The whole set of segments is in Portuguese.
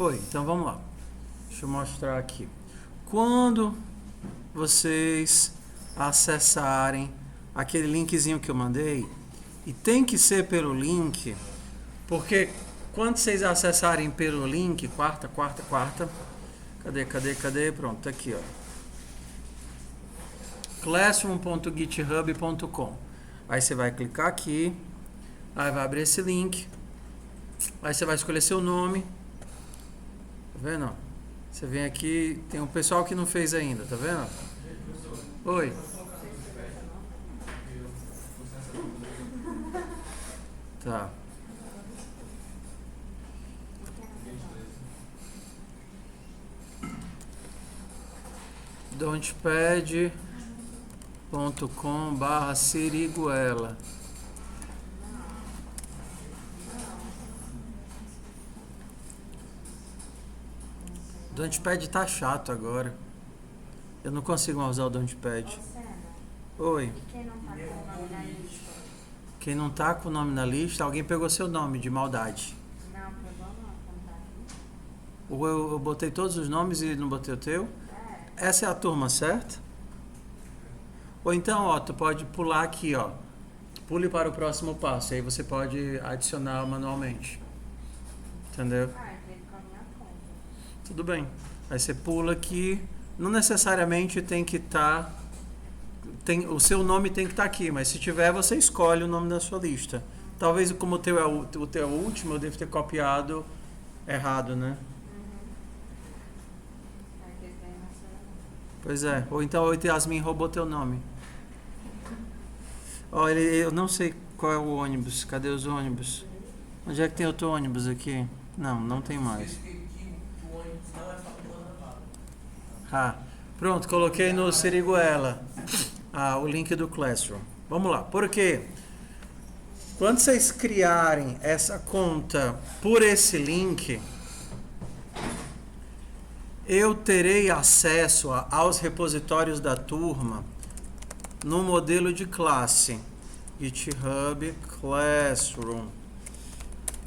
Oi, então vamos lá. Deixa eu mostrar aqui. Quando vocês acessarem aquele linkzinho que eu mandei, e tem que ser pelo link, porque quando vocês acessarem pelo link, quarta, cadê? Pronto, tá aqui, ó. classroom.github.com. Aí você vai clicar aqui, aí vai abrir esse link, aí você vai escolher seu nome, tá vendo? Você vem aqui, tem um pessoal que não fez ainda, tá vendo? Oi. Tá. Don'tpad.com/siriguela. Don'tpad tá chato agora. Eu não consigo mais usar o Don'tpad. Oi. Quem não tá com o nome na lista, alguém pegou seu nome de maldade. Não, pegou não, tá. Ou eu botei todos os nomes e não botei o teu? Essa é a turma, certo? Ou então, ó, tu pode pular aqui, ó. Pule para o próximo passo. Aí você pode adicionar manualmente. Entendeu? Tem que com a minha conta. Tudo bem. Aí você pula aqui. Não necessariamente tem que estar... o seu nome tem que estar aqui, mas se tiver, você escolhe o nome da sua lista. Talvez como o teu é o teu último, eu devo ter copiado errado, né? Pois é. Ou então o Yasmin roubou teu nome. Ó, eu não sei qual é o ônibus. Cadê os ônibus? Onde é que tem outro ônibus aqui? Não tem mais. Ah, pronto, coloquei no Siriguela. O link do Classroom. Vamos lá. Por quê? Quando vocês criarem essa conta por esse link, eu terei acesso aos repositórios da turma no modelo de classe GitHub Classroom.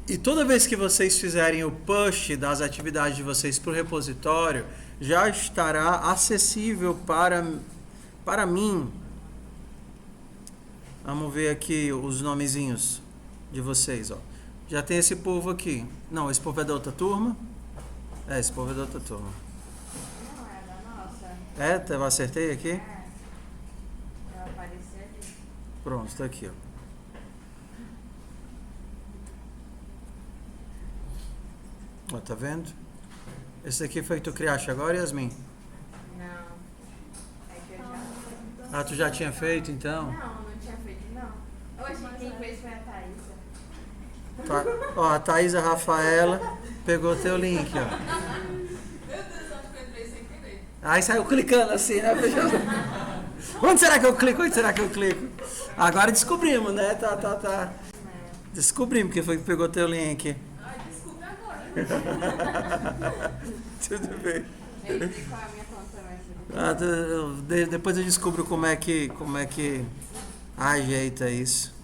E toda vez que vocês fizerem o push das atividades de vocês para o repositório, já estará acessível para mim. Vamos ver aqui os nomezinhos de vocês, ó. Já tem esse povo aqui. Não, esse povo é da outra turma? Esse povo é da outra turma. Não, é da nossa. Eu acertei aqui? Eu apareci ali. Pronto, tá aqui, ó. Ó, tá vendo? Esse aqui foi que tu criaste agora, Yasmin? Não. É que eu já... Tu já tinha feito, então? Não tinha feito, não. Hoje quem fez foi a Thaísa. Ó, a Thaísa Rafaela pegou teu link, ó. Meu Deus, acho que eu entrei sem querer. Aí saiu clicando assim, né? Onde será que eu clico? Agora descobrimos, né? Tá. Descobrimos que foi que pegou teu link. Ai, desculpe agora. Tudo bem. Eu entrei com a minha conta mais. Depois eu descubro como é que ajeita isso.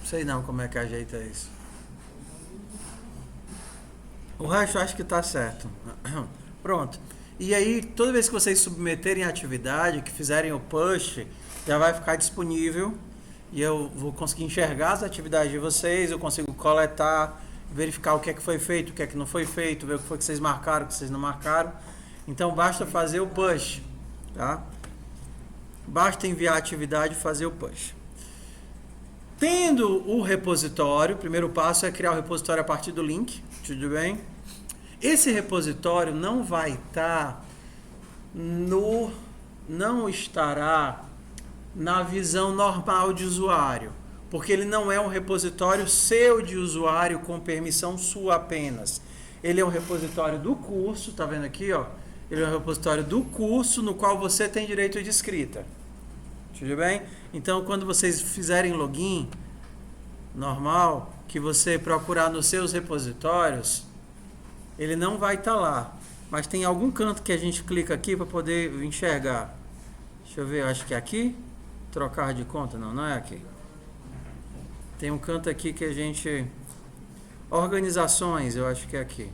Sei não como é que ajeita isso. O resto eu acho que tá certo. Pronto. E aí, toda vez que vocês submeterem a atividade, que fizerem o push, já vai ficar disponível. E eu vou conseguir enxergar as atividades de vocês, eu consigo coletar, verificar o que é que foi feito, o que é que não foi feito, ver o que foi que vocês marcaram, o que vocês não marcaram. Então, basta fazer o push, tá? Basta enviar a atividade e fazer o push. Tendo o repositório, o primeiro passo é criar o repositório a partir do link, tudo bem? Esse repositório não vai estar não estará na visão normal de usuário, porque ele não é um repositório seu de usuário com permissão sua apenas. Ele é um repositório do curso, tá vendo aqui, ó? Ele é um repositório do curso no qual você tem direito de escrita. Tudo bem? Então, quando vocês fizerem login normal, que você procurar nos seus repositórios, ele não vai estar lá. Mas tem algum canto que a gente clica aqui para poder enxergar. Deixa eu ver, acho que é aqui. Trocar de conta? Não é aqui. Tem um canto aqui que a gente... Organizações, eu acho que é aqui.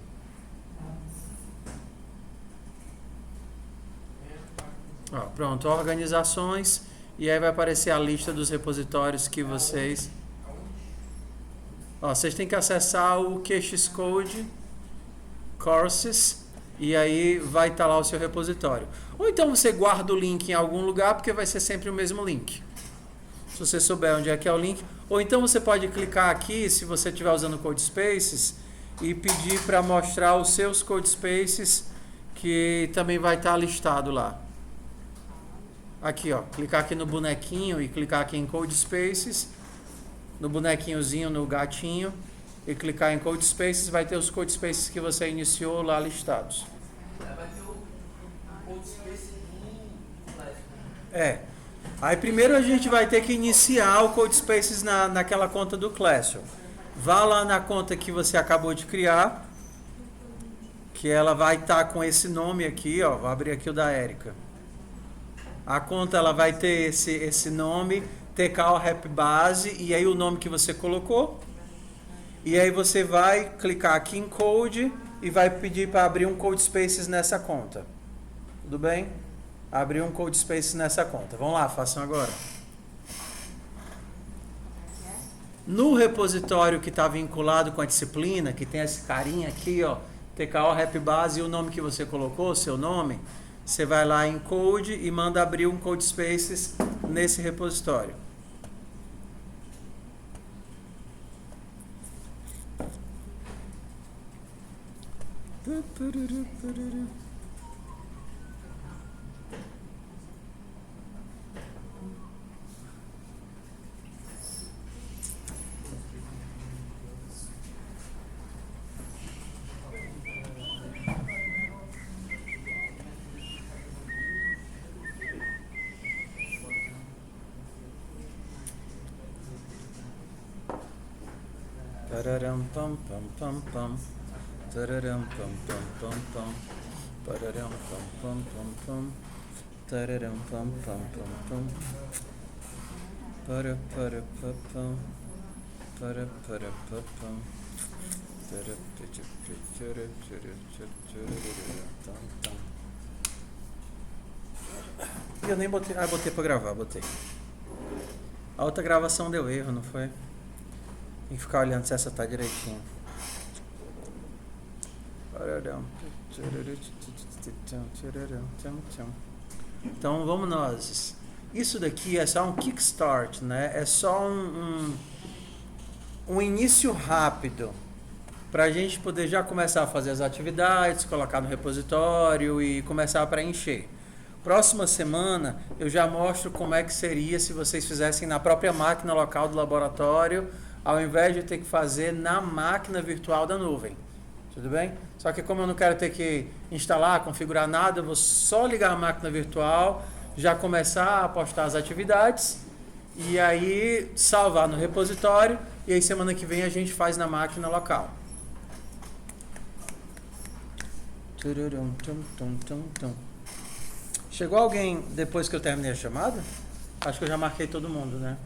Ó, pronto, organizações. E aí vai aparecer a lista dos repositórios que vocês... Ó, vocês têm que acessar o QX Code Courses e aí vai estar lá o seu repositório. Ou então você guarda o link em algum lugar, porque vai ser sempre o mesmo link. Se você souber onde é que é o link. Ou então você pode clicar aqui, se você estiver usando Codespaces, e pedir para mostrar os seus Codespaces, que também vai estar listado lá. Aqui, ó, clicar aqui no bonequinho e clicar aqui em Codespaces, no bonequinhozinho, no gatinho, e clicar em Codespaces, vai ter os Codespaces que você iniciou lá listados. Vai ter o Codespace em Flash. É. Aí primeiro a gente vai ter que iniciar o Codespaces naquela conta do Classroom. Vá lá na conta que você acabou de criar, que ela vai estar com esse nome aqui, ó. Vou abrir aqui o da Érica. A conta ela vai ter esse nome, TK Rap Base, e aí o nome que você colocou. E aí você vai clicar aqui em Code e vai pedir para abrir um Codespaces nessa conta. Tudo bem? Abrir um Codespaces nessa conta. Vamos lá, façam agora. No repositório que está vinculado com a disciplina, que tem esse carinha aqui, ó, TKO Rap Base, e o nome que você colocou, seu nome, você vai lá em Code e manda abrir um Codespaces nesse repositório. Tararam pam pam pam pam. Tararam pam pam pam pam. Pararam pam pam pam pam. Tararam pam pam pam pam. Para pa pam. Para pa pam. Eu nem botei, botei pra gravar, botei. A outra gravação deu erro, não foi? Tem que ficar olhando se essa tá direitinho. Então vamos nós. Isso daqui é só um kickstart, né? É só um início rápido para a gente poder já começar a fazer as atividades, colocar no repositório e começar a preencher. Próxima semana eu já mostro como é que seria se vocês fizessem na própria máquina local do laboratório, ao invés de ter que fazer na máquina virtual da nuvem. Tudo bem? Só que como eu não quero ter que instalar, configurar nada, eu vou só ligar a máquina virtual, já começar a postar as atividades e aí salvar no repositório e aí semana que vem a gente faz na máquina local. Chegou alguém depois que eu terminei a chamada? Acho que eu já marquei todo mundo, né?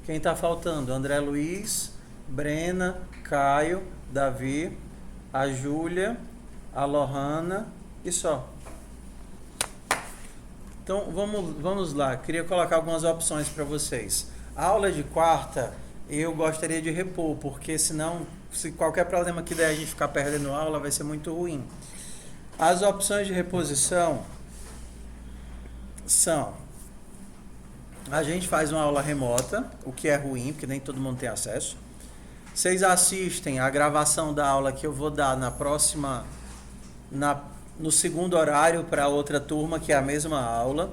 Quem está faltando? André Luiz, Brena, Caio, Davi, a Júlia, a Lohana e só. Então vamos lá. Queria colocar algumas opções para vocês. A aula de quarta eu gostaria de repor, porque senão, se qualquer problema que der a gente ficar perdendo aula, vai ser muito ruim. As opções de reposição são: a gente faz uma aula remota, o que é ruim, porque nem todo mundo tem acesso. Vocês assistem a gravação da aula que eu vou dar no segundo horário para outra turma, que é a mesma aula.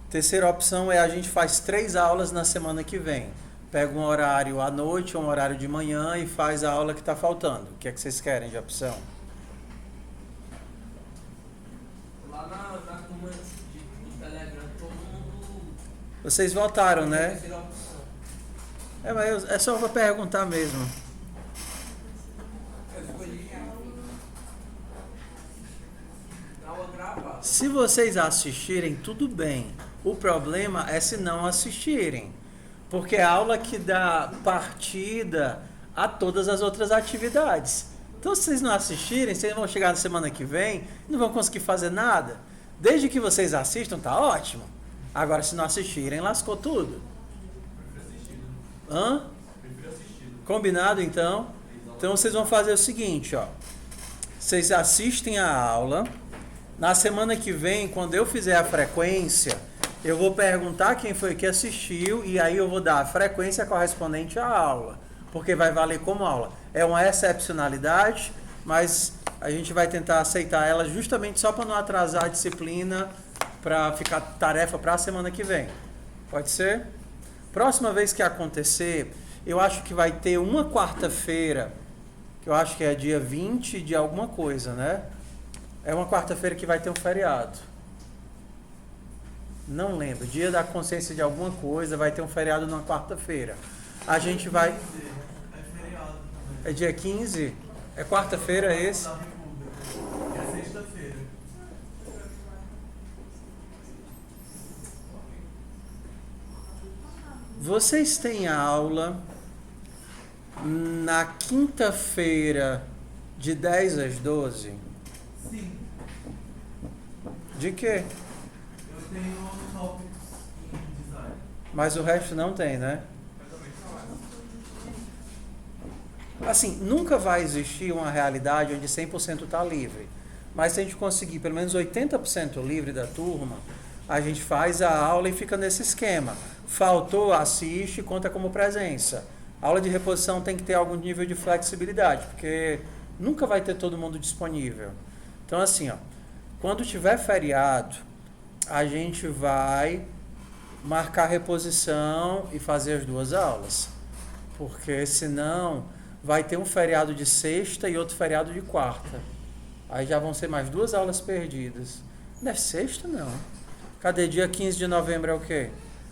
Terceira opção é a gente faz 3 aulas na semana que vem. Pega um horário à noite, um horário de manhã e faz a aula que está faltando. O que é que vocês querem de opção? Lá na turma do Telegram, todo mundo... Vocês votaram, né? Terceira opção. Mas é só para perguntar mesmo. Eu escolhi aula gravada. Se vocês assistirem, tudo bem. O problema é se não assistirem. Porque a aula que dá partida a todas as outras atividades. Então, se vocês não assistirem, vocês vão chegar na semana que vem e não vão conseguir fazer nada. Desde que vocês assistam, tá ótimo. Agora, se não assistirem, lascou tudo. Hã? Combinado, então? Então, vocês vão fazer o seguinte, ó. Vocês assistem a aula. Na semana que vem, quando eu fizer a frequência, eu vou perguntar quem foi que assistiu e aí eu vou dar a frequência correspondente à aula, porque vai valer como aula. É uma excepcionalidade, mas a gente vai tentar aceitar ela justamente só para não atrasar a disciplina, para ficar tarefa para a semana que vem. Pode ser? Próxima vez que acontecer, eu acho que vai ter uma quarta-feira, que eu acho que é dia 20 de alguma coisa, né? É uma quarta-feira que vai ter um feriado. Não lembro. Dia da consciência de alguma coisa, vai ter um feriado na quarta-feira. A gente vai... É feriado também. É dia 15? É quarta-feira esse? Da República. É sexta-feira. Vocês têm aula na quinta-feira de 10 às 12? Sim. De quê? Eu tenho tópicos em design. Mas o resto não tem, né? Eu também trabalho. Assim, nunca vai existir uma realidade onde 100% está livre. Mas se a gente conseguir pelo menos 80% livre da turma, a gente faz a aula e fica nesse esquema. Faltou, assiste, conta como presença. A aula de reposição tem que ter algum nível de flexibilidade, porque nunca vai ter todo mundo disponível. Então, assim, ó, quando tiver feriado, a gente vai marcar reposição e fazer as duas aulas. Porque senão vai ter um feriado de sexta e outro feriado de quarta. Aí já vão ser mais duas aulas perdidas. Não é sexta, não. Cadê? Dia 15 de novembro é o quê?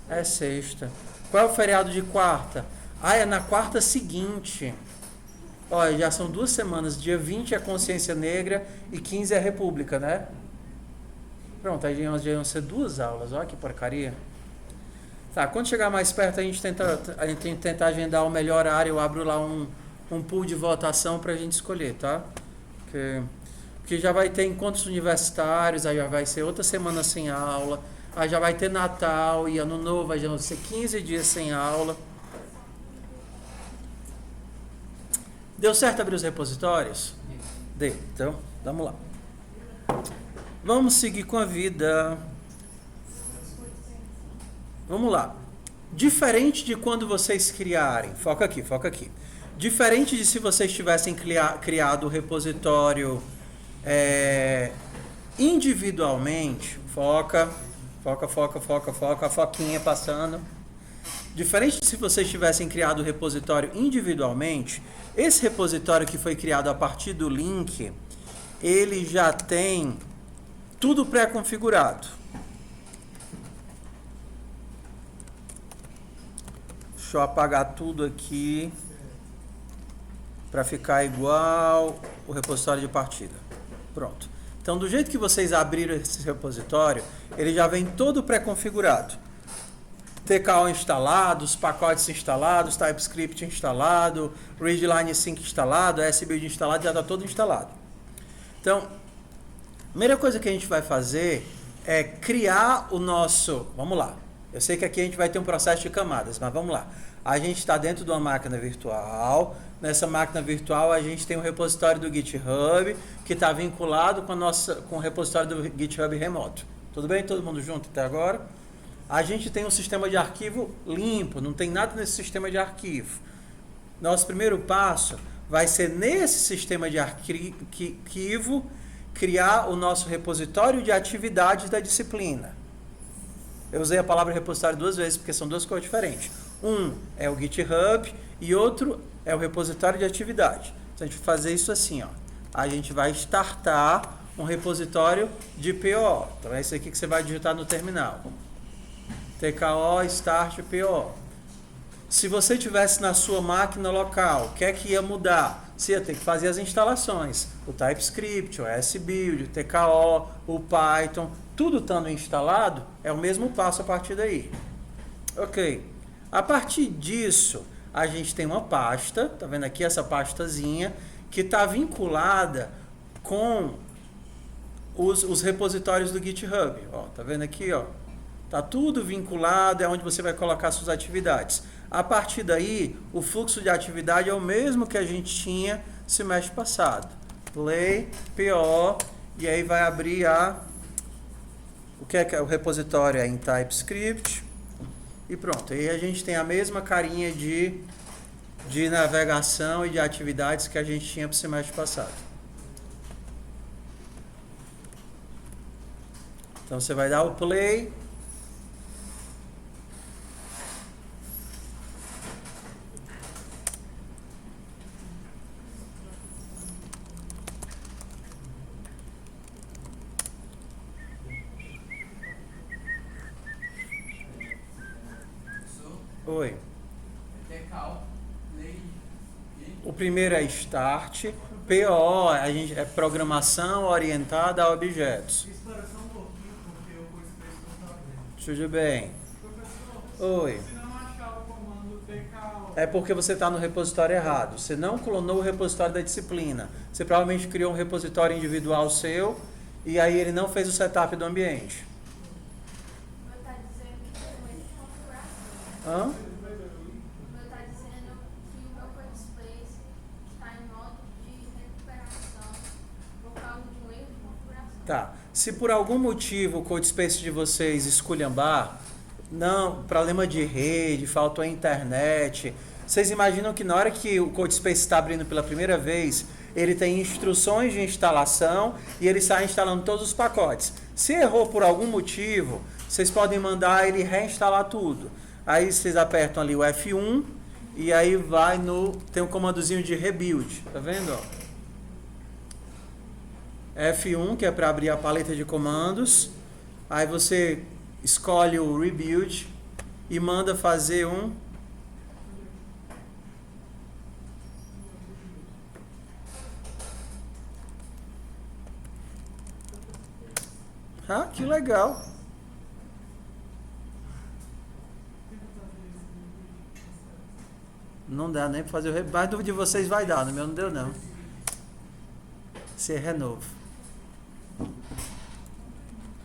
É sexta. Qual é o feriado de quarta? Ah, é na quarta seguinte. Olha, já são 2 semanas. Dia 20 é Consciência Negra e 15 é República, né? Pronto, aí já vão ser 2 aulas. Olha que porcaria. Tá, quando chegar mais perto a gente tenta agendar o melhor horário. Eu abro lá um pool de votação pra gente escolher, tá? Porque já vai ter encontros universitários, aí já vai ser outra semana sem aula, aí já vai ter Natal e Ano Novo, aí já vão ser 15 dias sem aula. Deu certo abrir os repositórios? Deu. Então, vamos lá. Vamos seguir com a vida. Vamos lá. Diferente de quando vocês criarem, foca aqui, foca aqui. Diferente de se vocês tivessem criado o repositório individualmente, foca, a foquinha passando. Diferente de se vocês tivessem criado o repositório individualmente, esse repositório que foi criado a partir do link, ele já tem tudo pré-configurado. Deixa eu apagar tudo aqui para ficar igual o repositório de partida. Pronto. Então, do jeito que vocês abriram esse repositório, ele já vem todo pré-configurado. TKO instalado, os pacotes instalados, TypeScript instalado, Readline Sync instalado, SBuild instalado, já está todo instalado. Então, a primeira coisa que a gente vai fazer é criar o nosso... Vamos lá. Eu sei que aqui a gente vai ter um processo de camadas, mas vamos lá. A gente está dentro de uma máquina virtual. Nessa máquina virtual a gente tem um repositório do GitHub que está vinculado com o repositório do GitHub remoto. Tudo bem? Todo mundo junto até agora? A gente tem um sistema de arquivo limpo, não tem nada nesse sistema de arquivo. Nosso primeiro passo vai ser nesse sistema de arquivo criar o nosso repositório de atividades da disciplina. Eu usei a palavra repositório 2 vezes porque são 2 coisas diferentes. Um é o GitHub e outro é o repositório de atividade. Então a gente vai fazer isso assim, ó. A gente vai startar um repositório de PO. Então é isso aqui que você vai digitar no terminal. TKO start PO. Se você tivesse na sua máquina local, o que é que ia mudar? Você ia ter que fazer as instalações. O TypeScript, o SBuild, o TKO, o Python, tudo estando instalado, é o mesmo passo a partir daí. Ok. A partir disso, a gente tem uma pasta, tá vendo aqui essa pastazinha, que está vinculada com os repositórios do GitHub. Ó, tá vendo aqui, ó? Tá tudo vinculado, é onde você vai colocar suas atividades. A partir daí, o fluxo de atividade é o mesmo que a gente tinha semestre passado. Play, PO, e aí vai abrir o que é o repositório em TypeScript. E pronto, aí a gente tem a mesma carinha de navegação e de atividades que a gente tinha para o semestre passado. Então você vai dar o play. Oi. O primeiro é Start. PO é programação orientada a objetos. Espera só um pouquinho, porque o CodeSpace não está vendo. Tudo bem. Professor, Oi. se não achar o comando tcall... É porque você está no repositório errado. Você não clonou o repositório da disciplina. Você provavelmente criou um repositório individual seu e aí ele não fez o setup do ambiente. Está dizendo que tem uma configuração. Hã? Está dizendo que o meu CodeSpace está em modo de recuperação por causa de um erro de configuração. Tá. Se por algum motivo o CodeSpace de vocês esculhambar, não, problema de rede, faltou a internet, vocês imaginam que na hora que o CodeSpace está abrindo pela primeira vez, ele tem instruções de instalação e ele sai instalando todos os pacotes. Se errou por algum motivo, vocês podem mandar ele reinstalar tudo. Aí vocês apertam ali o F1 e aí vai tem um comandozinho de rebuild, tá vendo? Ó? F1, que é para abrir a paleta de comandos. Aí você escolhe o rebuild e manda fazer um que legal. Não dá nem para fazer o rebuild. Mas do de vocês vai dar, no meu não deu não. Ser renovo.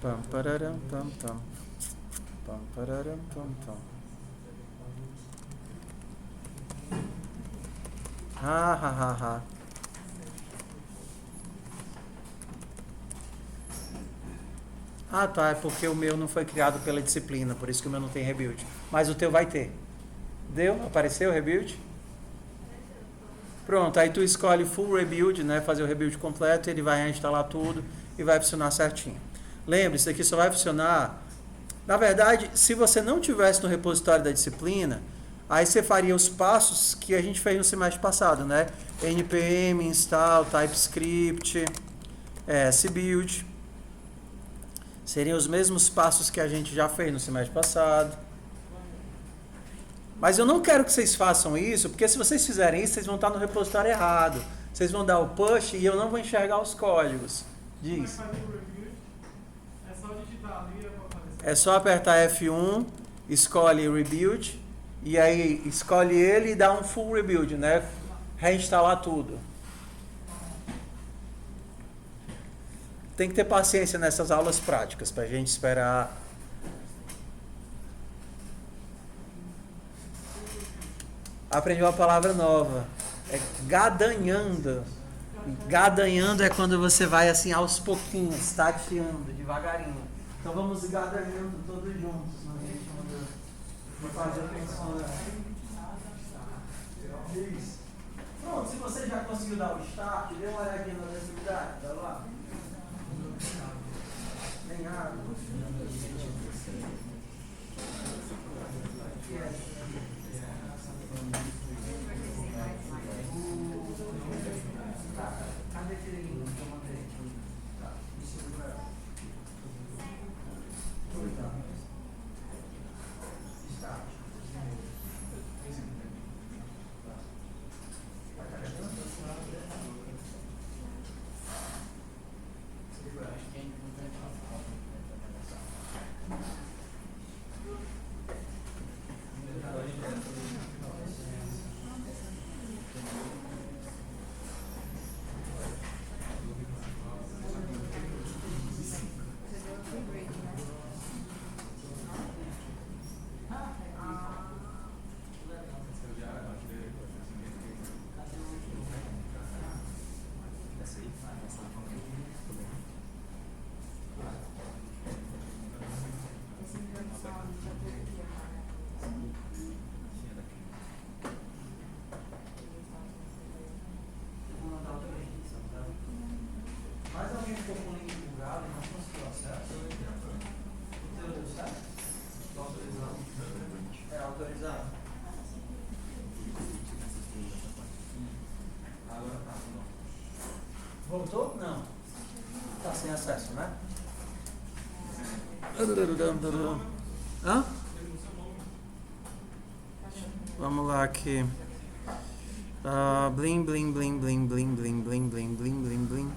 Pam, pararam, pam, pam. Pam, pararam, pam, pam. Ha, ha, ha, ha. Ah, tá, é porque o meu não foi criado pela disciplina, por isso que o meu não tem rebuild. Mas o teu vai ter. Deu? Apareceu o rebuild? Pronto, aí tu escolhe full rebuild, né, fazer o rebuild completo, ele vai reinstalar tudo e vai funcionar certinho. Lembre, isso aqui só vai funcionar... Na verdade, se você não tivesse no repositório da disciplina, aí você faria os passos que a gente fez no semestre passado, né? npm, install, TypeScript, sbuild. Seriam os mesmos passos que a gente já fez no semestre passado. Mas eu não quero que vocês façam isso, porque se vocês fizerem isso, vocês vão estar no repositório errado. Vocês vão dar o push e eu não vou enxergar os códigos. Diz. É só digitar ali, é só apertar F1, escolhe Rebuild, e aí escolhe ele e dá um full rebuild, né? Reinstalar tudo. Tem que ter paciência nessas aulas práticas, para a gente esperar. Aprendi uma palavra nova. É gadanhando. Gadanhando é quando você vai assim aos pouquinhos, tateando, devagarinho. Então vamos gadanhando todos juntos no ritmo de fazer funcionar. Isso. Pronto, se você já conseguiu dar o start, dê uma olhadinha na atividade. Tá lá. Nem água. Cadê aquele link que eu mandei? Tá, isso é Start. Vou mandar outra definição, tá? Mais alguém ficou com o link bugado e não conseguiu acesso? O teu deu certo? Tô autorizando. É, autorizado. Agora tá. Voltou? Não. Tá sem acesso, né? Hã? Vamos lá aqui. Blim, blim, blim, blim, blim, blim, blim, blim, blim, blim, blim.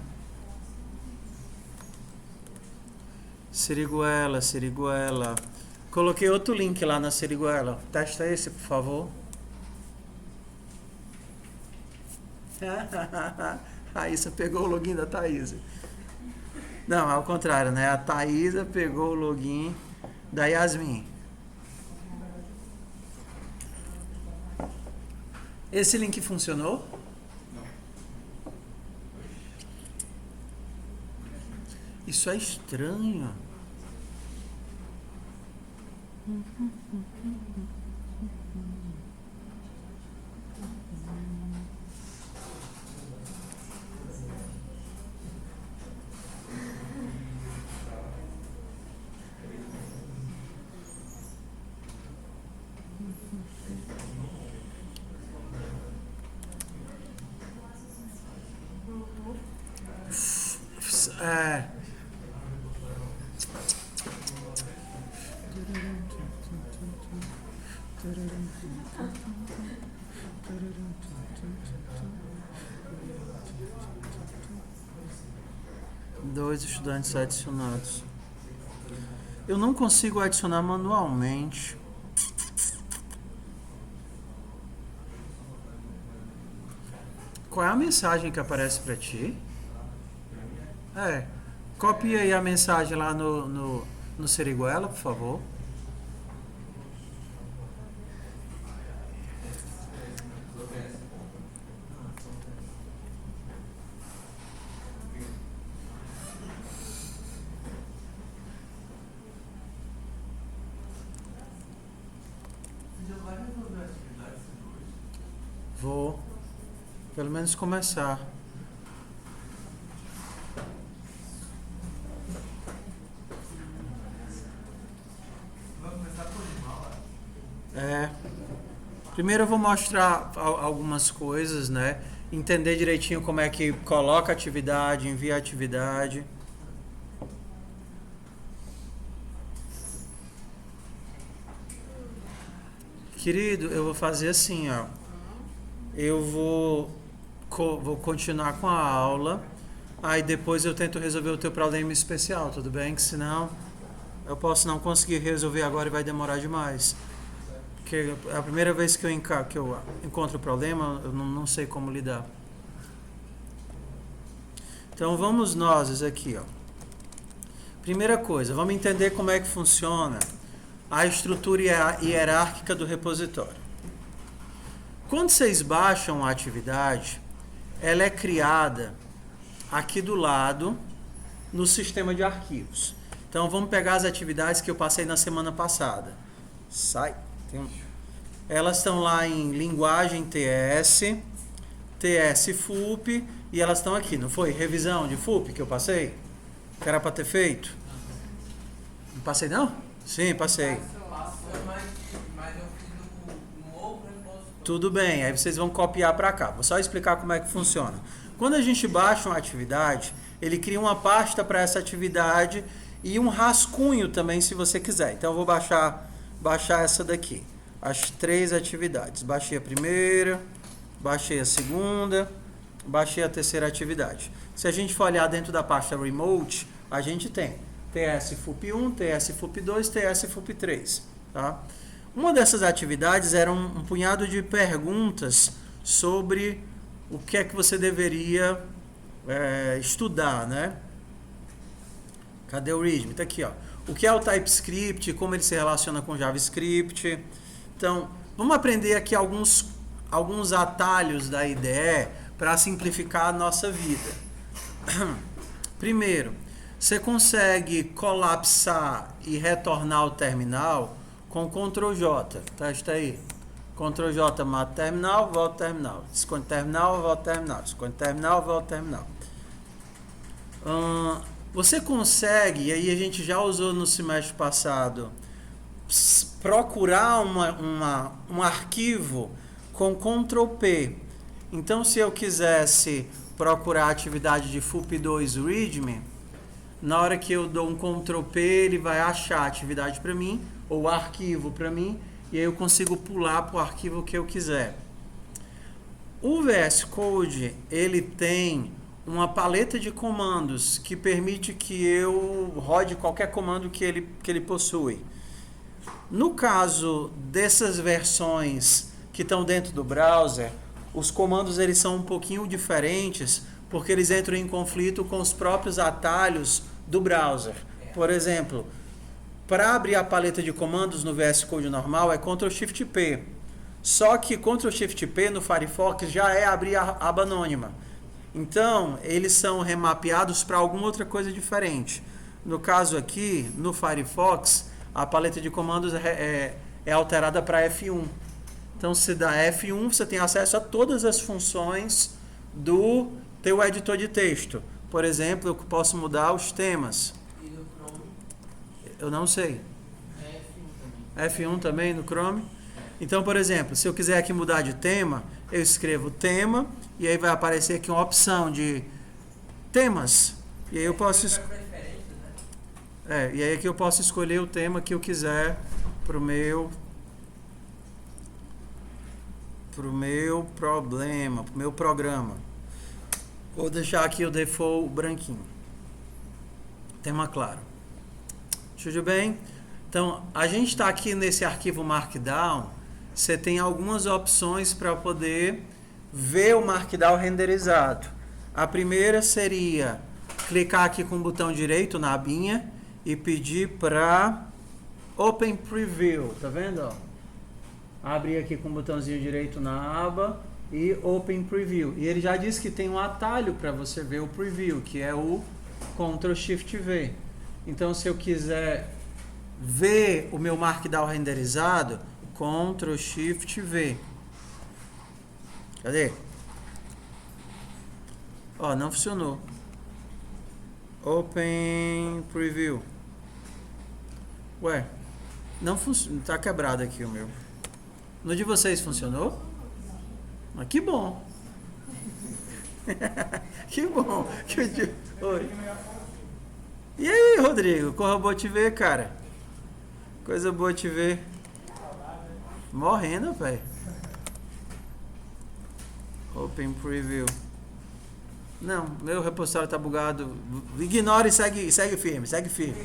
Siriguela, Siriguela. Coloquei outro link lá na Siriguela. Testa esse, por favor. Raíssa pegou o login da Thaísa. Não, ao contrário, né? A Thaísa pegou o login da Yasmin. Esse link funcionou? Isso é estranho. É. Dois estudantes adicionados. Eu não consigo adicionar manualmente. Qual é a mensagem que aparece para ti? Copia aí a mensagem lá no Siriguela, por favor. Vou, pelo menos começar. Primeiro eu vou mostrar algumas coisas, né? Entender direitinho como é que coloca atividade, envia atividade. Querido, eu vou fazer assim, ó. Eu vou continuar com a aula. Aí depois eu tento resolver o teu problema especial, tudo bem? Que senão eu posso não conseguir resolver agora e vai demorar demais. Porque é a primeira vez que eu encontro o problema, eu não sei como lidar. Então vamos nós aqui, ó. Primeira coisa, vamos entender como é que funciona a estrutura hierárquica do repositório. Quando vocês baixam a atividade, ela é criada aqui do lado no sistema de arquivos. Então vamos pegar as atividades que eu passei na semana passada. Sai. Elas estão lá em linguagem TS, TS FUP e elas estão aqui, não foi? Revisão de FUP que eu passei? Que era para ter feito? Não passei não? Sim, passei. Mas eu fiz no outro repositório. Tudo bem, aí vocês vão copiar para cá. Vou só explicar como é que funciona. Quando a gente baixa uma atividade, ele cria uma pasta para essa atividade e um rascunho também, se você quiser. Então eu vou baixar essa daqui. As 3 atividades. Baixei a primeira, baixei a segunda, baixei a terceira atividade. Se a gente for olhar dentro da pasta Remote, a gente tem TS FUP1, TS FUP2, TS FUP3. Tá? Uma dessas atividades era um punhado de perguntas sobre o que é que você deveria estudar, né? Cadê o README? Tá aqui, ó. O que é o TypeScript, como ele se relaciona com JavaScript. Então, vamos aprender aqui alguns atalhos da IDE para simplificar a nossa vida. Primeiro, você consegue colapsar e retornar o terminal com Ctrl J. Testa aí. Ctrl J mata terminal, volta terminal. Esconde terminal, volta terminal. Esconde terminal, volta terminal. Você consegue, e aí a gente já usou no semestre passado, procurar um arquivo com Ctrl P. Então, se eu quisesse procurar a atividade de FUP2 README, na hora que eu dou um Ctrl P, ele vai achar a atividade para mim, ou arquivo para mim, e aí eu consigo pular para o arquivo que eu quiser. O VS Code, ele tem uma paleta de comandos que permite que eu rode qualquer comando que ele possui. No caso dessas versões que estão dentro do browser, os comandos eles são um pouquinho diferentes, porque eles entram em conflito com os próprios atalhos do browser. Por exemplo, para abrir a paleta de comandos no VS Code normal é Ctrl Shift P. Só que Ctrl Shift P no Firefox já é abrir a aba anônima. Então, eles são remapeados para alguma outra coisa diferente. No caso aqui, no Firefox, a paleta de comandos é alterada para F1. Então, se dá F1, você tem acesso a todas as funções do teu editor de texto. Por exemplo, eu posso mudar os temas. E no Chrome? Eu não sei. É F1 também. F1 também no Chrome? Então, por exemplo, se eu quiser aqui mudar de tema, eu escrevo tema e aí vai aparecer aqui uma opção de temas. E aí eu posso e aí aqui eu posso escolher o tema que eu quiser pro meu problema, pro meu programa. Vou deixar aqui o default branquinho. Tema claro. Tudo bem? Então, a gente está aqui nesse arquivo Markdown. Você tem algumas opções para poder ver o Markdown renderizado. A primeira seria clicar aqui com o botão direito na abinha e pedir para Open Preview. Tá vendo? Ó? Abrir aqui com o botãozinho direito na aba e Open Preview. E ele já disse que tem um atalho para você ver o Preview, que é o Ctrl Shift V. Então, se eu quiser ver o meu Markdown renderizado, Ctrl Shift V. Cadê? Ó, não funcionou. Open Preview. Ué, não funciona. Tá quebrado aqui o meu. No de vocês funcionou? Mas que bom. Que bom. Oi. E aí, Rodrigo? Corra boa te ver, cara. Coisa boa te ver. Morrendo, velho. Open Preview. Não, meu repositório tá bugado. Ignora e segue firme, segue firme.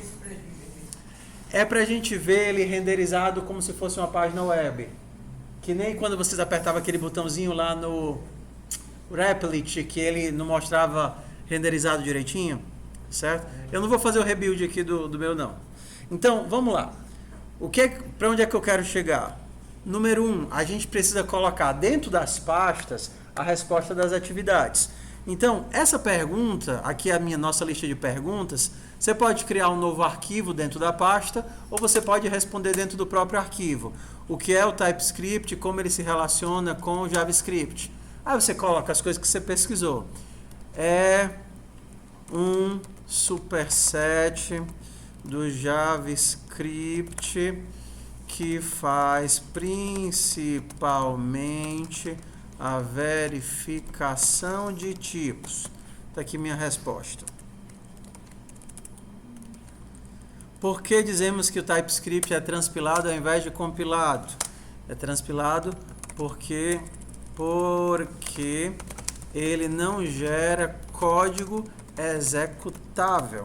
É pra gente ver ele renderizado como se fosse uma página web. Que nem quando vocês apertavam aquele botãozinho lá no Replit, que ele não mostrava renderizado direitinho, certo? Eu não vou fazer o rebuild aqui do meu, não. Então, vamos lá. Para onde é que eu quero chegar? Número 1, a gente precisa colocar dentro das pastas a resposta das atividades. Então, essa pergunta, aqui é a nossa lista de perguntas, você pode criar um novo arquivo dentro da pasta ou você pode responder dentro do próprio arquivo. O que é o TypeScript, como ele se relaciona com o JavaScript. Aí você coloca as coisas que você pesquisou. É um superset do JavaScript que faz principalmente a verificação de tipos. Está aqui minha resposta. Por que dizemos que o TypeScript é transpilado ao invés de compilado? É transpilado porque ele não gera código executável,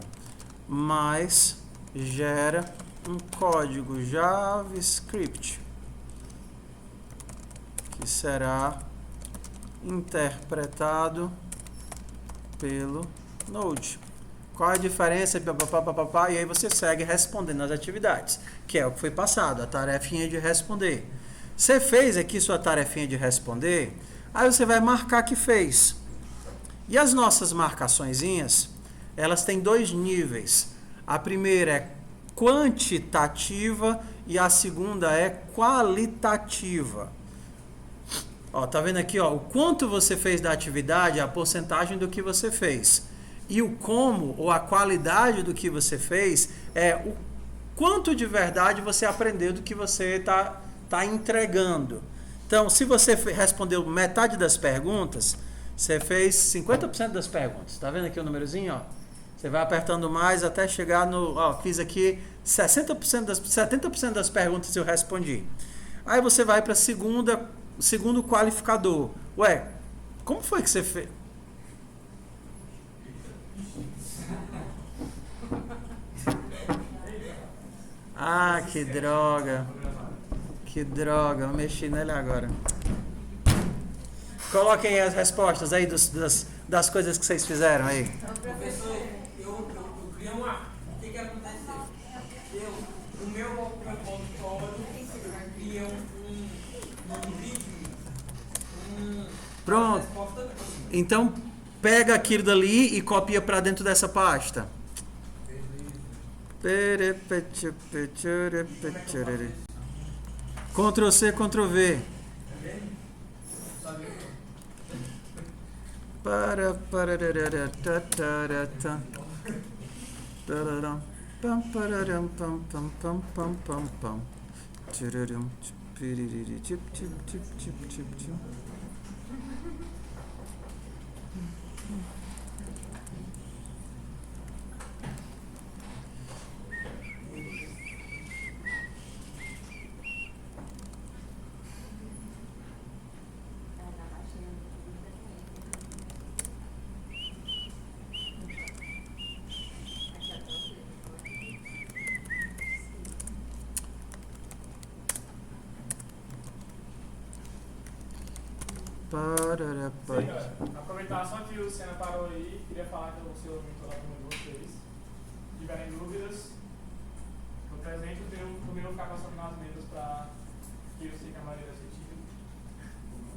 mas gera um código JavaScript que será interpretado pelo Node. Qual a diferença? E aí você segue respondendo as atividades, que é o que foi passado, a tarefinha de responder. Você fez aqui sua tarefinha de responder, aí você vai marcar que fez. E as nossas marcaçõezinhas, elas têm dois níveis. A primeira é quantitativa e a segunda é qualitativa. Ó, tá vendo aqui, ó, o quanto você fez da atividade é a porcentagem do que você fez. E o como, ou a qualidade do que você fez, é o quanto de verdade você aprendeu do que você tá entregando. Então, se você respondeu metade das perguntas, você fez 50% das perguntas. Tá vendo aqui o númerozinho, ó? Você vai apertando mais até chegar no... Ó, fiz aqui 70% das perguntas eu respondi. Aí você vai para segundo qualificador. Ué, como foi que você fez? Ah, que droga. Que droga, eu mexi nele agora. Coloquem aí as respostas aí das coisas que vocês fizeram aí. Professor, eu criei uma. O que aconteceu? O meu repositório, eu criei um vídeo, Pronto. resposta. Então, pega aquilo dali e copia para dentro dessa pasta. Ctrl C, Ctrl V. Aproveitar só que o Senna parou aí, queria falar que eu vou ser o mentor lá de vocês. Se tiverem dúvidas, no presente o meu ficar passando nas mesas para que eu sei que a maneira é assistível.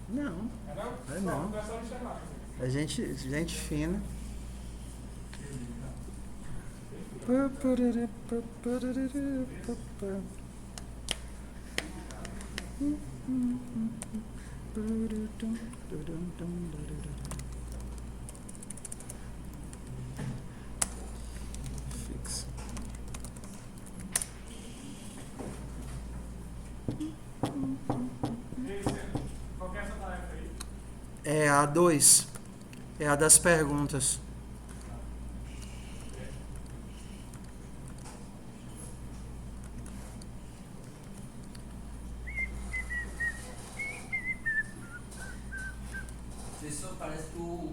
Não, É não? é não. Não é só me chamar. A gente fina. Fixa. E aí, Senna, qual que é essa tarefa aí? É a 2. É a das perguntas. Professor, parece que o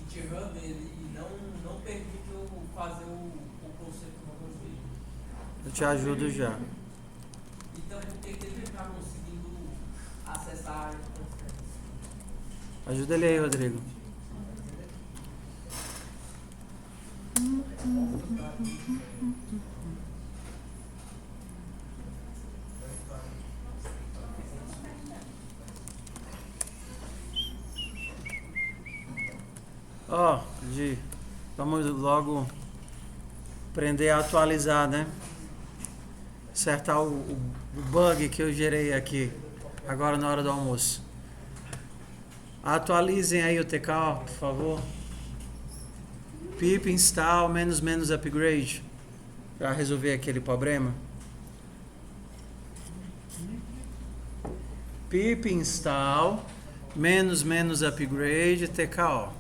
Kit Hub, ele não permite eu fazer o conceito que eu fiz. Eu te ajudo já. Então, por que ele não está conseguindo acessar a área de transferência? Ajuda ele aí, Rodrigo. Ó, vamos logo aprender a atualizar, né? Acertar o bug que eu gerei aqui agora na hora do almoço. Atualizem aí o TK, por favor. Pip install menos upgrade para resolver aquele problema. Pip install menos upgrade TKO.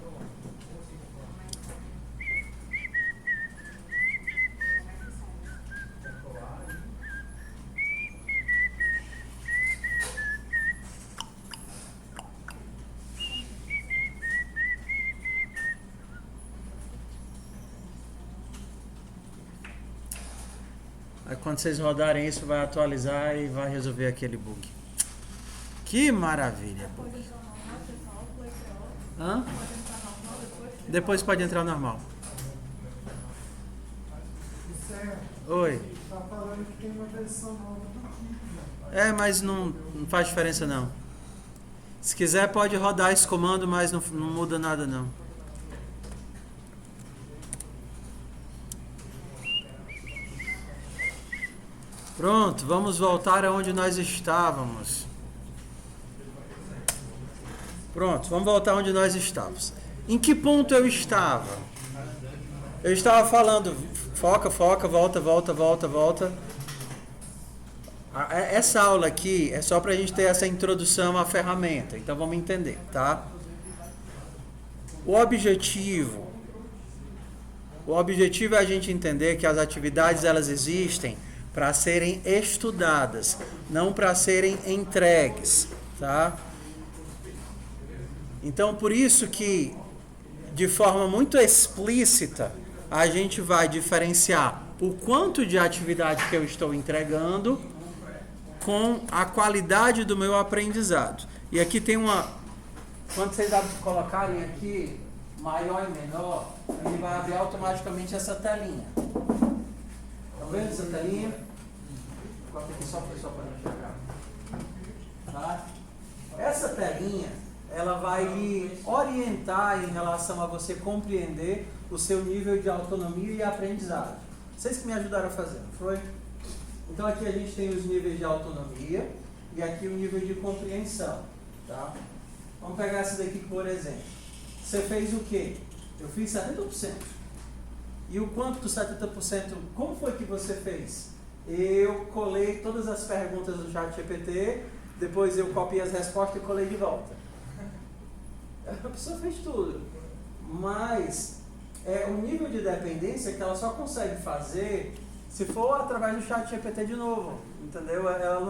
Aí quando vocês rodarem isso, vai atualizar e vai resolver aquele bug. Que maravilha, bug. Hã? Depois pode entrar normal. Oi. Tá falando que tem uma versão nova do Kik. É, mas não faz diferença não. Se quiser pode rodar esse comando, mas não muda nada não. Pronto, vamos voltar aonde nós estávamos. Pronto, vamos voltar onde nós estávamos. Em que ponto eu estava? Eu estava falando, foca, volta. Essa aula aqui é só para a gente ter essa introdução à ferramenta, então vamos entender, tá? O objetivo é a gente entender que as atividades elas existem para serem estudadas, não para serem entregues, tá? Então, por isso que, de forma muito explícita, a gente vai diferenciar o quanto de atividade que eu estou entregando com a qualidade do meu aprendizado. E aqui tem uma... Quando vocês colocarem aqui, maior e menor, ele vai abrir automaticamente essa telinha. Estão vendo essa telinha? Coloca aqui só para o pessoal poder enxergar. Tá? Essa telinha, ela vai lhe orientar em relação a você compreender o seu nível de autonomia e aprendizado. Vocês que me ajudaram a fazer, não foi? Então aqui a gente tem os níveis de autonomia e aqui o nível de compreensão, tá? Vamos pegar essa daqui por exemplo. Você fez o quê? Eu fiz 70%. E o quanto do 70%, como foi que você fez? Eu colei todas as perguntas do ChatGPT, depois eu copiei as respostas e colei de volta. A pessoa fez tudo. Mas o nível de dependência que ela só consegue fazer se for através do ChatGPT de novo, entendeu? Ela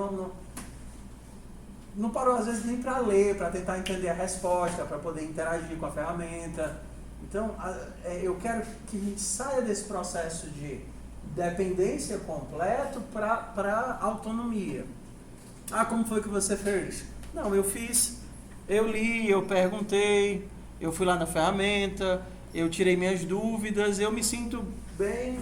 não parou às vezes nem para ler, para tentar entender a resposta, para poder interagir com a ferramenta. Então, eu quero que a gente saia desse processo de dependência completo para autonomia. Ah, como foi que você fez? Não, eu fiz, eu li, eu perguntei, eu fui lá na ferramenta, eu tirei minhas dúvidas, eu me sinto bem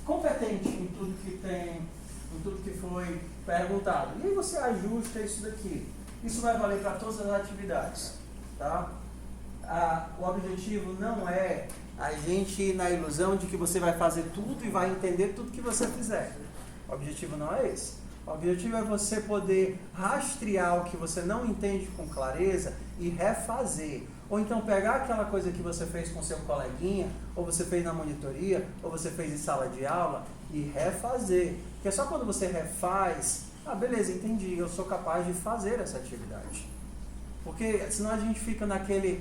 competente em tudo que tem, em tudo que foi perguntado. E aí você ajusta isso daqui. Isso vai valer para todas as atividades, tá? O objetivo não é a gente ir na ilusão de que você vai fazer tudo e vai entender tudo que você fizer. O objetivo não é esse. O objetivo é você poder rastrear o que você não entende com clareza e refazer. Ou então pegar aquela coisa que você fez com seu coleguinha, ou você fez na monitoria, ou você fez em sala de aula e refazer. Porque é só quando você refaz, beleza, entendi, eu sou capaz de fazer essa atividade. Porque senão a gente fica naquela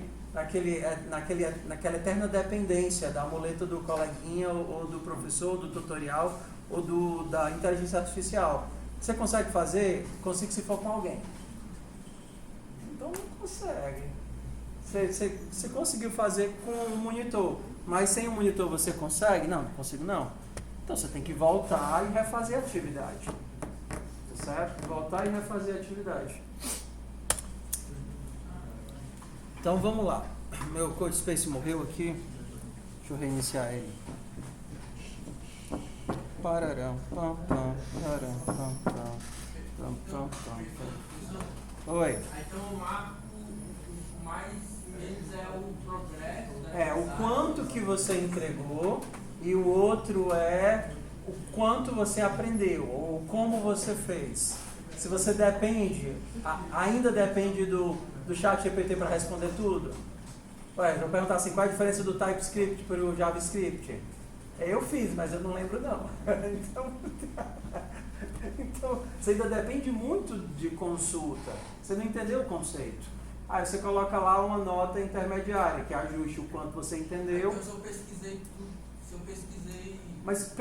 eterna dependência da muleta do coleguinha, ou do professor, do tutorial, ou da inteligência artificial. Você consegue fazer? Consigo se for com alguém. Então não consegue. Você conseguiu fazer com um monitor, mas sem um monitor você consegue? Não consigo não. Então você tem que voltar e refazer a atividade. Tá certo? Voltar e refazer a atividade. Então vamos lá. Meu CodeSpace morreu aqui. Deixa eu reiniciar ele. Pararão, pam, pam, pararão, pam, pam, pam, pam, pam. Oi. Então o mais menos é o progresso, né? O quanto que você entregou e o outro é o quanto você aprendeu ou como você fez. Se você depende, ainda depende do ChatGPT para responder tudo. Eu vou perguntar assim, qual é a diferença do TypeScript para o JavaScript? Eu fiz, mas eu não lembro não. Então, você ainda depende muito de consulta. Você não entendeu o conceito. Aí você coloca lá uma nota intermediária, que ajuste o quanto você entendeu. Então, se eu pesquisei... Mas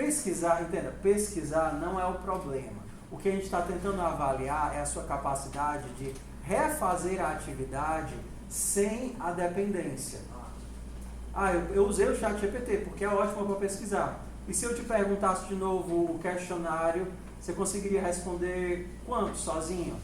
pesquisar não é o problema. O que a gente está tentando avaliar é a sua capacidade de refazer a atividade sem a dependência. Eu usei o ChatGPT porque é ótimo para pesquisar. E se eu te perguntasse de novo o questionário, você conseguiria responder quanto sozinho?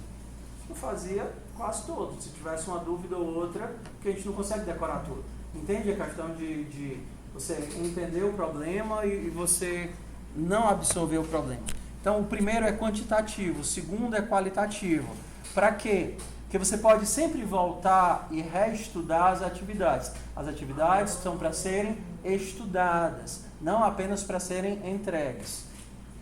Eu fazia quase todo. Se tivesse uma dúvida ou outra, porque a gente não consegue decorar tudo. Entende a questão de você entender o problema e você não absorver o problema. Então, o primeiro é quantitativo, o segundo é qualitativo. Para quê? Porque você pode sempre voltar e reestudar as atividades. As atividades são para serem estudadas, não apenas para serem entregues.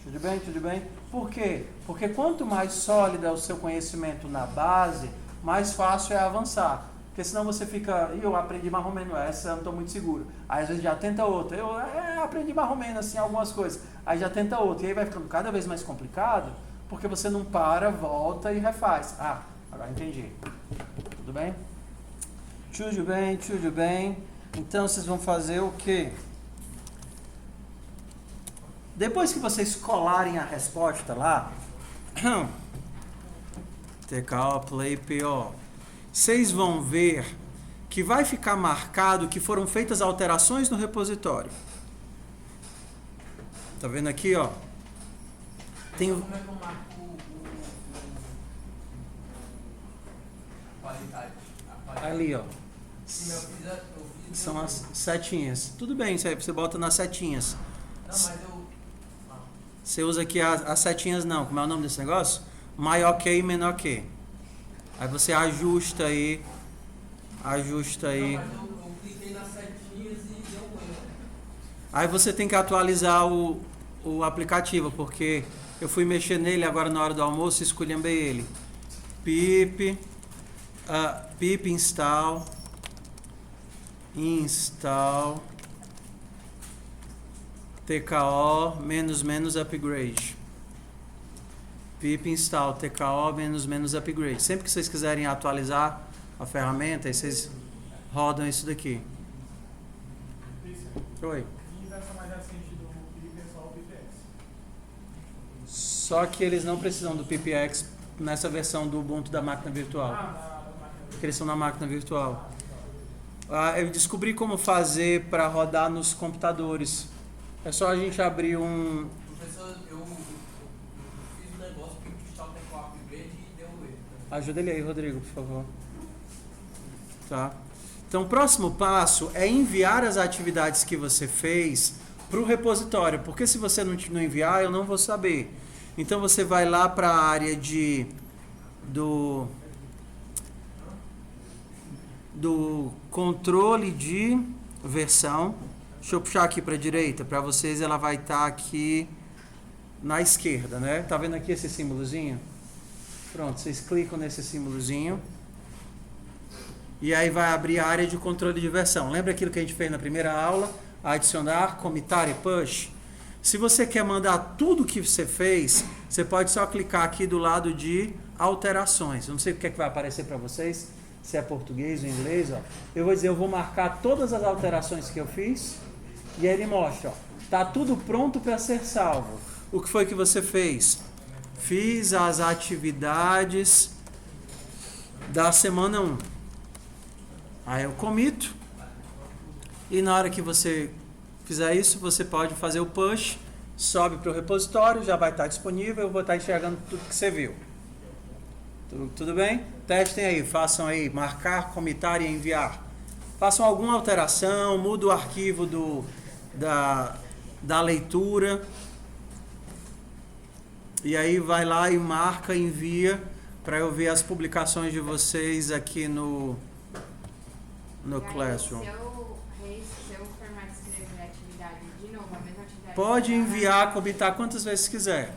Tudo bem? Tudo bem? Por quê? Porque quanto mais sólido é o seu conhecimento na base, mais fácil é avançar. Porque senão você fica, eu aprendi mais ou menos essa, eu não estou muito seguro. Aí às vezes já tenta outra. Eu aprendi mais ou menos assim algumas coisas. Aí já tenta outra. E aí vai ficando cada vez mais complicado, porque você não para, volta e refaz. Ah, agora entendi. Tudo bem? Tudo bem, tudo bem. Então vocês vão fazer o quê? Depois que vocês colarem a resposta lá, TKO, play, PO, vocês vão ver que vai ficar marcado que foram feitas alterações no repositório. Tá vendo aqui, ó? Tem Como é que eu marco a qualidade? ali, ó. Sim, eu fiz São as setinhas. Tudo bem, você bota nas setinhas. Não, mas eu... Você usa aqui as setinhas não. Como é o nome desse negócio? Maior que e menor que. Aí você ajusta aí. Ajusta aí. Não, mas eu cliquei nas setinhas e deu um erro. Aí você tem que atualizar o aplicativo, porque eu fui mexer nele agora na hora do almoço e esculhambei ele. Pip install TKO -- upgrade. Pip install TKO -- upgrade. Sempre que vocês quiserem atualizar a ferramenta, aí vocês rodam isso daqui. Oi. E versão mais recente do PIP é só o PIPX. Só que eles não precisam do PIPX nessa versão do Ubuntu da máquina virtual. Da máquina. Porque eles são na máquina virtual. Eu descobri como fazer para rodar nos computadores. É só a gente abrir um... Professor, eu fiz um negócio que eu instalar o TKO upgrade e deu um erro. Ajuda ele aí, Rodrigo, por favor. Tá? Então, o próximo passo é enviar as atividades que você fez para o repositório. Porque se você não enviar, eu não vou saber. Então, você vai lá para a área do controle de versão. Deixa eu puxar aqui para a direita. Para vocês, ela vai estar aqui na esquerda, né? Tá vendo aqui esse símbolozinho? Pronto, vocês clicam nesse símbolozinho. E aí vai abrir a área de controle de versão. Lembra aquilo que a gente fez na primeira aula? Adicionar, comitar e push. Se você quer mandar tudo que você fez, você pode só clicar aqui do lado de alterações. Eu não sei o que é que vai aparecer para vocês, se é português ou inglês. Ó. Eu vou dizer, eu vou marcar todas as alterações que eu fiz. E aí ele mostra, ó, tá tudo pronto para ser salvo. O que foi que você fez? Fiz as atividades da semana 1. Aí eu comito. E na hora que você fizer isso, você pode fazer o push, sobe para o repositório, já vai estar disponível, eu vou estar enxergando tudo que você viu. Tudo bem? Testem aí, façam aí, marcar, comitar e enviar. Façam alguma alteração, muda o arquivo da leitura. E aí vai lá e marca, envia, para eu ver as publicações de vocês aqui no Classroom. Se eu formar de escrever a atividade de novo, a mesma atividade... Pode enviar, comitar quantas vezes quiser.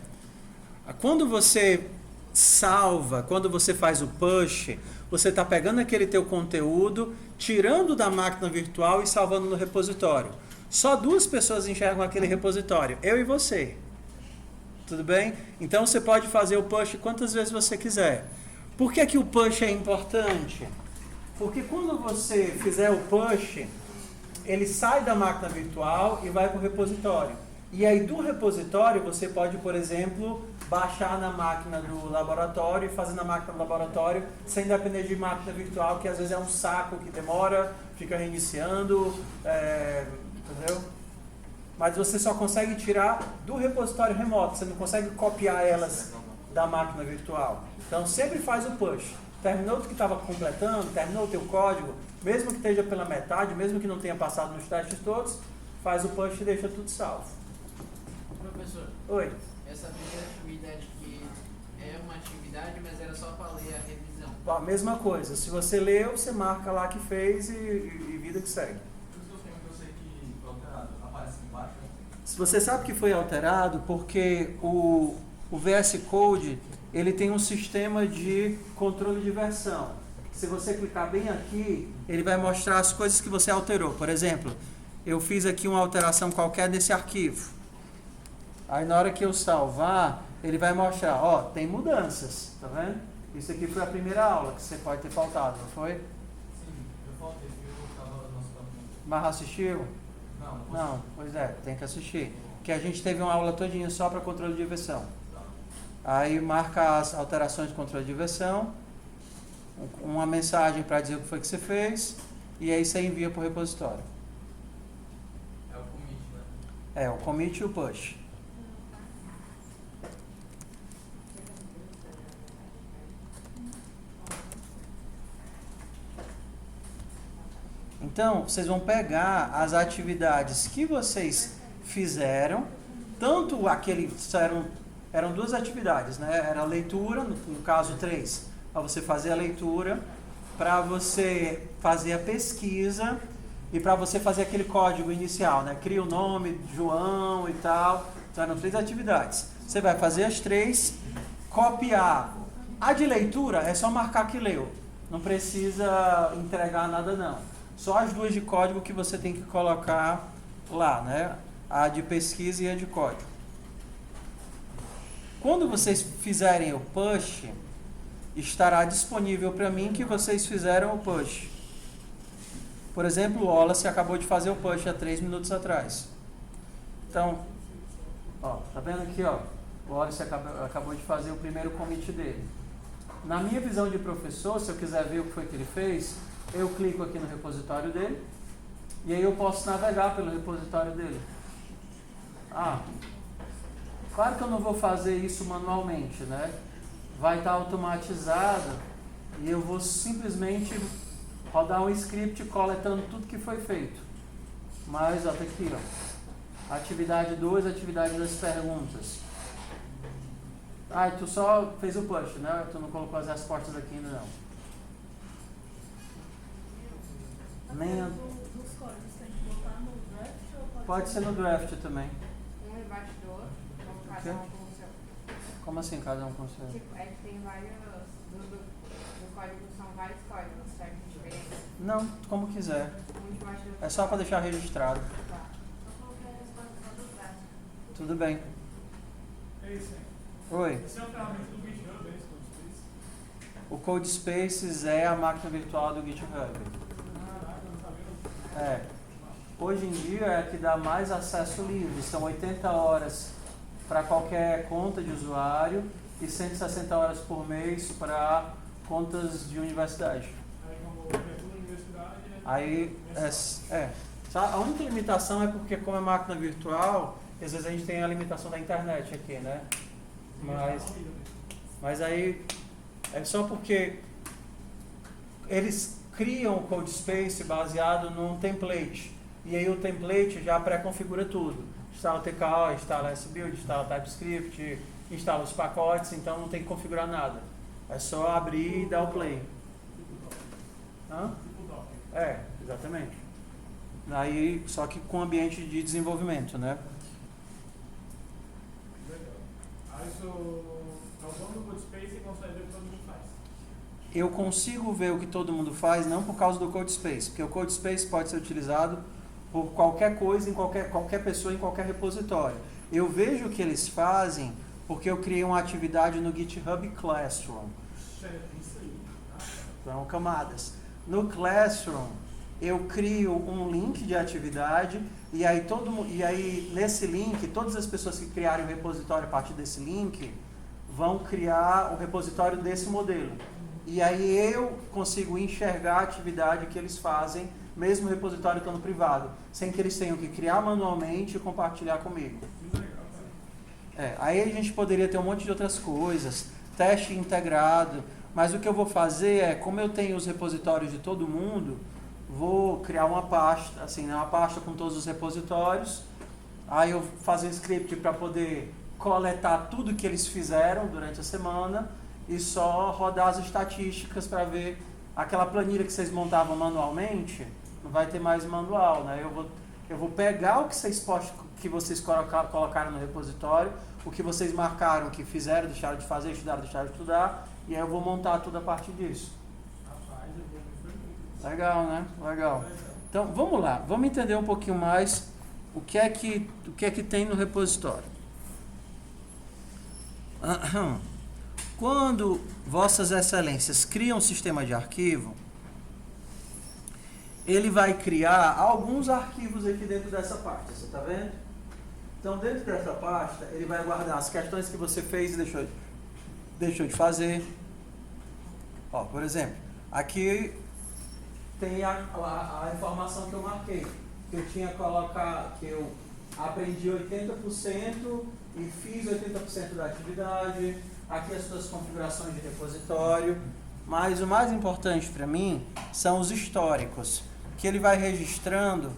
Quando você salva, quando você faz o push, você está pegando aquele teu conteúdo, tirando da máquina virtual e salvando no repositório. Só 2 pessoas enxergam aquele repositório, eu e você. Tudo bem? Então você pode fazer o push quantas vezes você quiser. Por que o push é importante? Porque quando você fizer o push, ele sai da máquina virtual e vai para o repositório. E aí do repositório você pode, por exemplo, baixar na máquina do laboratório e fazer na máquina do laboratório sem depender de máquina virtual, que às vezes é um saco que demora, fica reiniciando, entendeu? Mas você só consegue tirar do repositório remoto, você não consegue copiar elas da máquina virtual. Então sempre faz o push. Terminou o que estava completando, terminou o teu código, mesmo que esteja pela metade, mesmo que não tenha passado nos testes todos, faz o push e deixa tudo salvo. Professor, Oi. essa primeira atividade que é uma atividade, mas era só para ler a revisão. A mesma coisa. Se você leu, você marca lá que fez e vida que segue. Os temas que eu sei que foi alterado, aparece aqui embaixo, né? Se você sabe que foi alterado, porque o VS Code ele tem um sistema de controle de versão. Se você clicar bem aqui, ele vai mostrar as coisas que você alterou. Por exemplo, eu fiz aqui uma alteração qualquer nesse arquivo. Aí na hora que eu salvar, ele vai mostrar, ó, tem mudanças, tá vendo? Isso aqui foi a primeira aula que você pode ter faltado, não foi? Sim, eu faltei, porque eu estava no nosso campo. Mas assistiu? Não, pois é, tem que assistir. Que a gente teve uma aula todinha só para controle de versão. Aí marca as alterações de controle de versão, uma mensagem para dizer o que foi que você fez, e aí você envia para o repositório. É o commit, né? É, o commit e o push. Então, vocês vão pegar as atividades que vocês fizeram, tanto aquele, eram duas atividades, né? Era a leitura, no caso 3, para você fazer a leitura, para você fazer a pesquisa e para você fazer aquele código inicial, né? Cria o nome, João e tal. Então, eram 3 atividades. Você vai fazer as 3, copiar. A de leitura é só marcar que leu. Não precisa entregar nada, não. Só as 2 de código que você tem que colocar lá, né? A de pesquisa e a de código. Quando vocês fizerem o push, estará disponível para mim que vocês fizeram o push. Por exemplo, o Wallace acabou de fazer o push há 3 minutos atrás. Então, ó, tá vendo aqui, ó? O Wallace acabou de fazer o primeiro commit dele. Na minha visão de professor, se eu quiser ver o que foi que ele fez, eu clico aqui no repositório dele e aí eu posso navegar pelo repositório dele. Claro que eu não vou fazer isso manualmente, né? Vai estar automatizado e eu vou simplesmente rodar um script coletando tudo que foi feito. Mas, ó, tá aqui, ó. Atividade 2, atividade das perguntas. E tu só fez o push, né? Tu não colocou as respostas aqui ainda não. Dos códigos tem que botar no draft ou Pode ser no draft também. Um embaixo do outro, ou cada um com o seu. Como assim, cada um com o seu? Tipo, é que tem vários. Do código são vários códigos, certo? Diferentes. Não, como quiser. Um debaixo do outro. É só para deixar registrado. Tá. eu coloquei a resposta do draft? Tudo bem. É isso, hein? Oi. Esse é o ferramenta do GitHub, é isso, O CodeSpaces é a máquina virtual do GitHub. Caraca, eu não sabia. Hoje em dia é a que dá mais acesso livre. São 80 horas para qualquer conta de usuário e 160 horas por mês para contas de universidade. Aí como abertura da universidade, Aí, a única limitação é porque como é máquina virtual, às vezes a gente tem a limitação da internet aqui, né? Mas aí é só porque eles criam o CodeSpace baseado num template. E aí o template já pré-configura tudo. Instala o TKO, instala SBuild, instala TypeScript, instala os pacotes, então não tem que configurar nada. É só abrir e dar o play. Exatamente. Aí, só que com ambiente de desenvolvimento, né? Aí isso é o dono do CodeSpace e consegue ver o que todo mundo faz. Eu consigo ver o que todo mundo faz, não por causa do CodeSpace, porque o CodeSpace pode ser utilizado por qualquer coisa, em qualquer pessoa, em qualquer repositório. Eu vejo o que eles fazem porque eu criei uma atividade no GitHub Classroom. Isso aí. Então, camadas. No Classroom, eu crio um link de atividade e aí nesse link, todas as pessoas que criarem o repositório a partir desse link vão criar o repositório desse modelo. E aí eu consigo enxergar a atividade que eles fazem, mesmo o repositório estando privado, sem que eles tenham que criar manualmente e compartilhar comigo. Aí a gente poderia ter um monte de outras coisas, teste integrado, mas o que eu vou fazer é, como eu tenho os repositórios de todo mundo, vou criar uma pasta, assim, uma pasta com todos os repositórios, aí eu fazer um script para poder coletar tudo que eles fizeram durante a semana e só rodar as estatísticas para ver aquela planilha que vocês montavam manualmente, não vai ter mais manual, né? Eu vou pegar o que vocês colocaram no repositório, o que vocês marcaram, que fizeram, deixaram de fazer, estudaram, deixaram de estudar, e aí eu vou montar tudo a partir disso. Rapaz, eu vou muito. Legal, né? Legal. Então, vamos lá. Vamos entender um pouquinho mais o que é que tem no repositório. Quando Vossas Excelências criam um sistema de arquivo, ele vai criar alguns arquivos aqui dentro dessa pasta, você está vendo? Então, dentro dessa pasta, ele vai guardar as questões que você fez e deixou de fazer. Ó, por exemplo, aqui tem a informação que eu marquei, que eu tinha colocado, que eu aprendi 80% e fiz 80% da atividade. Aqui as suas configurações de repositório. Mas o mais importante para mim são os históricos, que ele vai registrando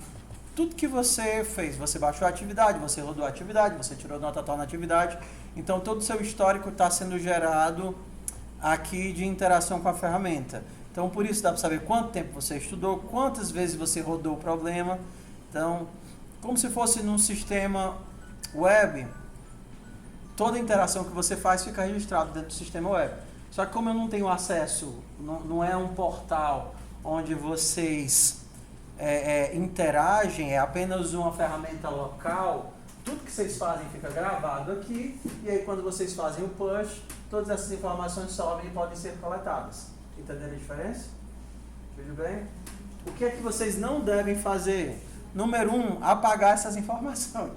tudo que você fez. Você baixou a atividade, você rodou a atividade, você tirou nota tal na atividade. Então todo o seu histórico está sendo gerado aqui de interação com a ferramenta. Então por isso dá para saber quanto tempo você estudou, quantas vezes você rodou o problema. Então, como se fosse num sistema web, toda a interação que você faz fica registrada dentro do sistema web. Só que como eu não tenho acesso, não é um portal onde vocês interagem, é apenas uma ferramenta local, tudo que vocês fazem fica gravado aqui, e aí quando vocês fazem o push, todas essas informações sobem e podem ser coletadas. Entenderam a diferença? Tudo bem? O que é que vocês não devem fazer? Número 1, apagar essas informações.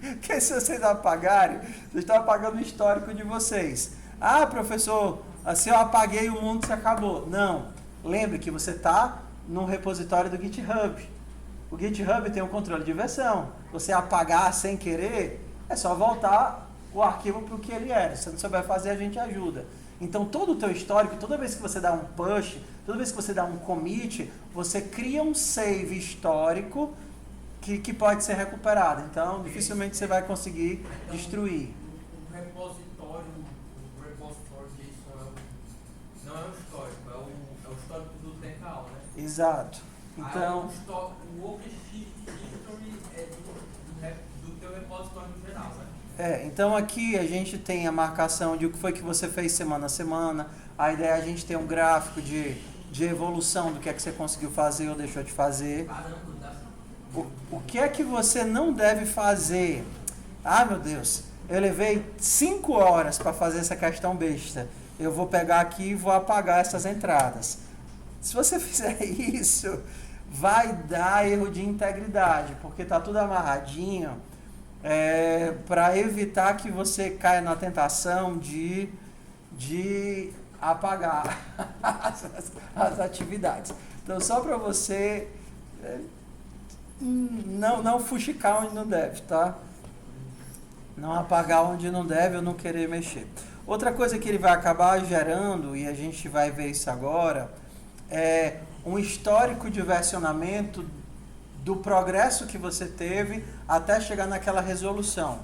Porque se vocês apagarem, vocês estão apagando o histórico de vocês. Ah, professor, se eu apaguei o mundo se acabou. Não. Lembre que você está no repositório do GitHub. O GitHub tem um controle de versão. Você apagar sem querer, é só voltar o arquivo para o que ele era. Se você não souber fazer, a gente ajuda. Então, todo o teu histórico, toda vez que você dá um push, toda vez que você dá um commit, você cria um save histórico que pode ser recuperado. Então, dificilmente você vai conseguir destruir. O repositório disso não é o histórico, é o histórico do TKO, né? Exato. Então, o OpenShift History é do teu repositório no geral, né? Então aqui a gente tem a marcação de o que foi que você fez semana a semana. A ideia é a gente ter um gráfico de evolução do que é que você conseguiu fazer ou deixou de fazer. O que é que você não deve fazer? Ah, meu Deus, eu levei 5 horas para fazer essa questão besta. Eu vou pegar aqui e vou apagar essas entradas. Se você fizer isso, vai dar erro de integridade, porque está tudo amarradinho. Para evitar que você caia na tentação de apagar as atividades. Então, só para você não fuxicar onde não deve, tá? Não apagar onde não deve ou não querer mexer. Outra coisa que ele vai acabar gerando, e a gente vai ver isso agora, é um histórico de versionamento do progresso que você teve até chegar naquela resolução.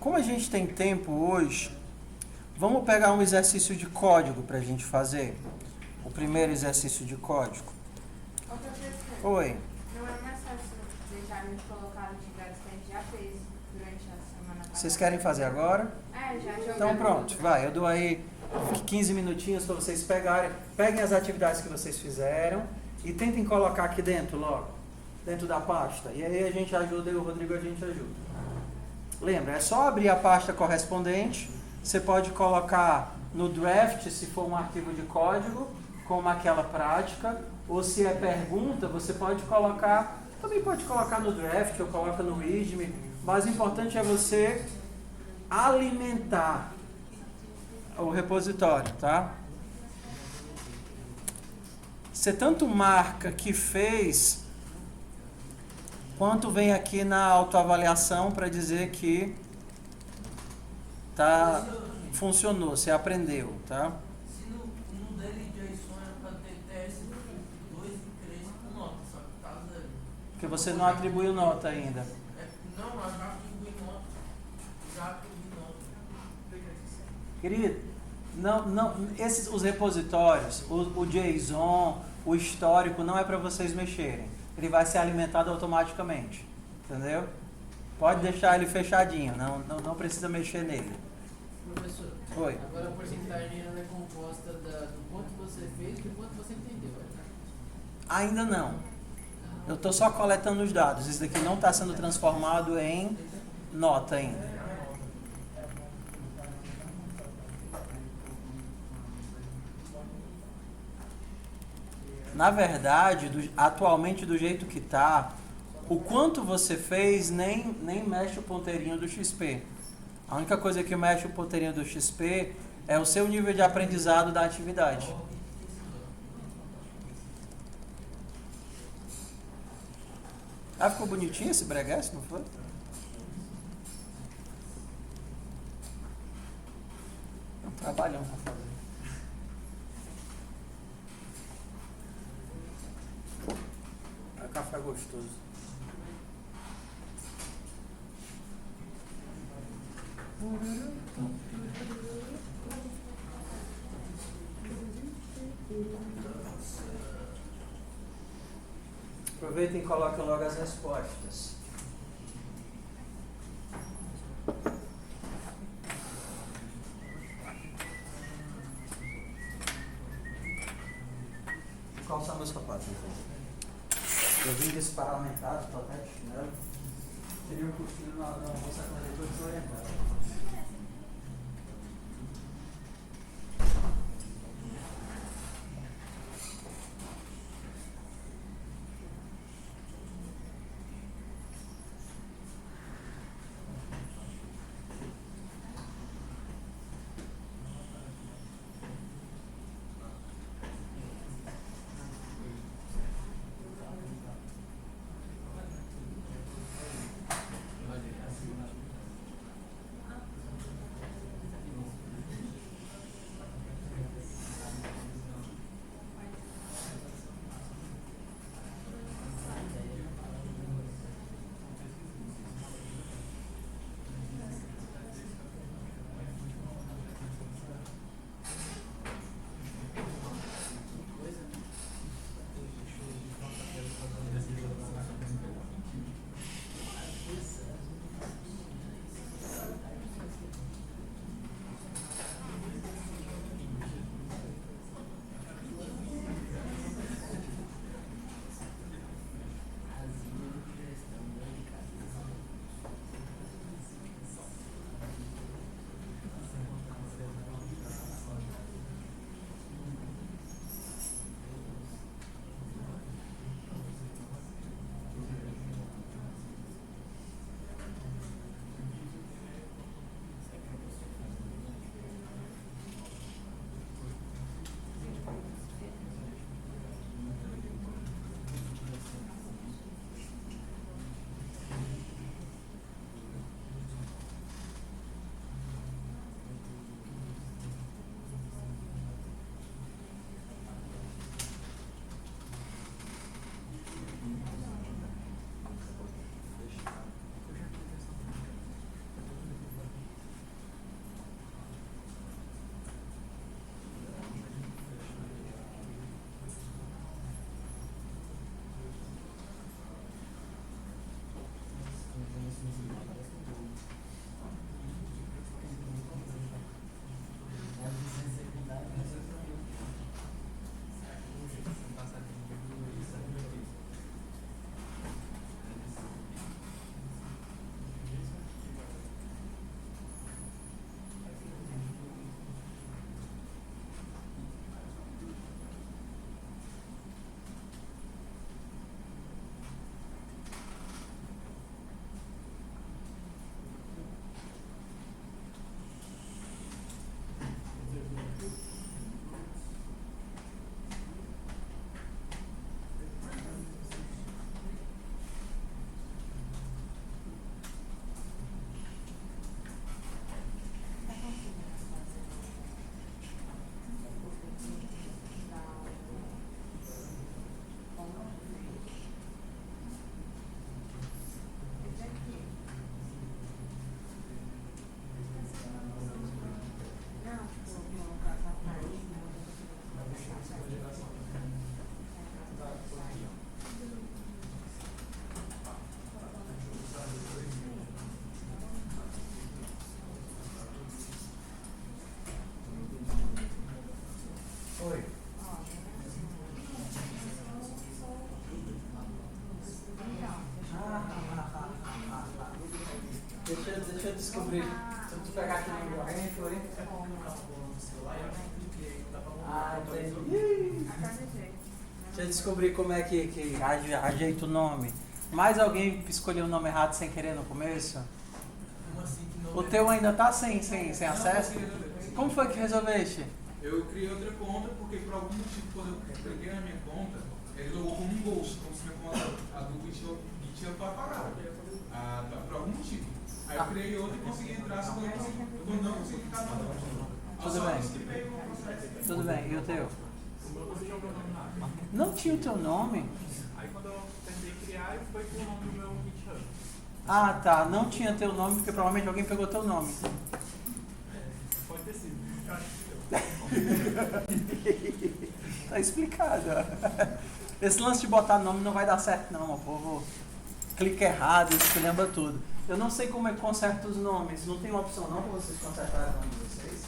Como a gente tem tempo hoje, vamos pegar um exercício de código para a gente fazer. O primeiro exercício de código. Ô, professor, Oi. não é mais fácil deixar a gente colocar atividades que a gente já fez durante a semana passada? Vocês querem fazer agora? Já jogamos. Então pronto, vai. Eu dou aí 15 minutinhos para vocês peguem as atividades que vocês fizeram e tentem colocar aqui dentro logo, dentro da pasta. E aí a gente ajuda e o Rodrigo a gente ajuda. Lembra, é só abrir a pasta correspondente. Você pode colocar no draft, se for um arquivo de código, como aquela prática. Ou se é pergunta, você pode colocar, também pode colocar no draft ou coloca no readme. Mas o importante é você alimentar o repositório, tá? Você tanto marca que fez, quanto vem aqui na autoavaliação para dizer que funcionou, você aprendeu, tá? Se no dele JSON era para ter TS2 e 3 com nota, só que tá 0. Porque você não atribuiu nota ainda. Não, eu já atribuí nota. Querido, os repositórios, o JSON, o histórico, não é para vocês mexerem. Ele vai ser alimentado automaticamente. Entendeu? Pode deixar ele fechadinho, não precisa mexer nele. Professor, Oi. agora a porcentagem ela é composta do quanto você fez e do quanto você entendeu. Ainda não. Eu estou só coletando os dados. Isso daqui não está sendo transformado em nota ainda. Na verdade, atualmente do jeito que está, o quanto você fez nem mexe o ponteirinho do XP. A única coisa que mexe o ponteirinho do XP é o seu nível de aprendizado da atividade. Ah, ficou bonitinho esse breguete, não foi? É um trabalhão pra fazer. É café gostoso. Aproveitem e coloquem logo as respostas. Qual são meus sapatos, então? Eu vim desse parlamentado, tô até de chinelo. Teria um curtido na moça com a leitura desorientada. deixa eu descobrir. Se eu pegar aqui no nome de alguém, foi? Ah, entendi. Deixa eu descobrir como é que ajeita o nome. Mais alguém escolheu o nome errado sem querer no começo? Como assim que não O teu ainda tá sem acesso? Como foi que resolveste? Eu criei outra conta porque por algum motivo quando eu cliquei na minha conta, ele logou como um ghost, como se minha conta a do Git tinha apagado. Por algum motivo. Aí eu criei outra e consegui entrar, só que eu não consegui ficar na outra. Tudo bem. Tudo bem, e o teu? O meu não tinha o meu nome nada. Não tinha o teu nome? Aí quando eu tentei criar, foi com o nome do meu GitHub. Ah, tá. Não tinha teu nome porque provavelmente alguém pegou teu nome. Pode ter sido. Eu acho que deu. Tá explicado. Esse lance de botar nome não vai dar certo não, o povo clica errado, esculhamba tudo. Eu não sei como é que conserta os nomes, não tem uma opção não para vocês consertarem o nome de vocês?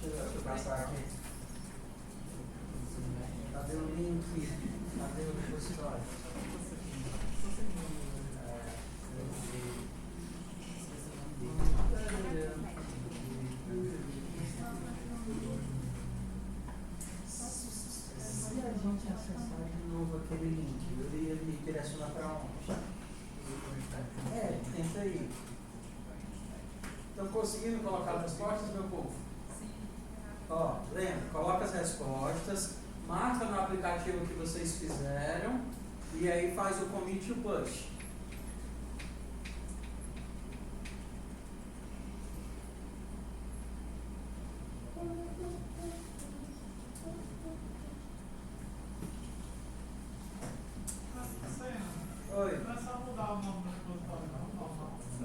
Deixa eu passar aqui. Cadê o link? Cadê o repositório? Se a gente acessar de novo aquele link, eu ia me direcionar para onde? Tenta aí. Estão conseguindo colocar as respostas, meu povo? Sim. Ó, lembra, coloca as respostas, marca no aplicativo que vocês fizeram e aí faz o commit e o push. Oi. Não é só mudar o nome do repositório, não?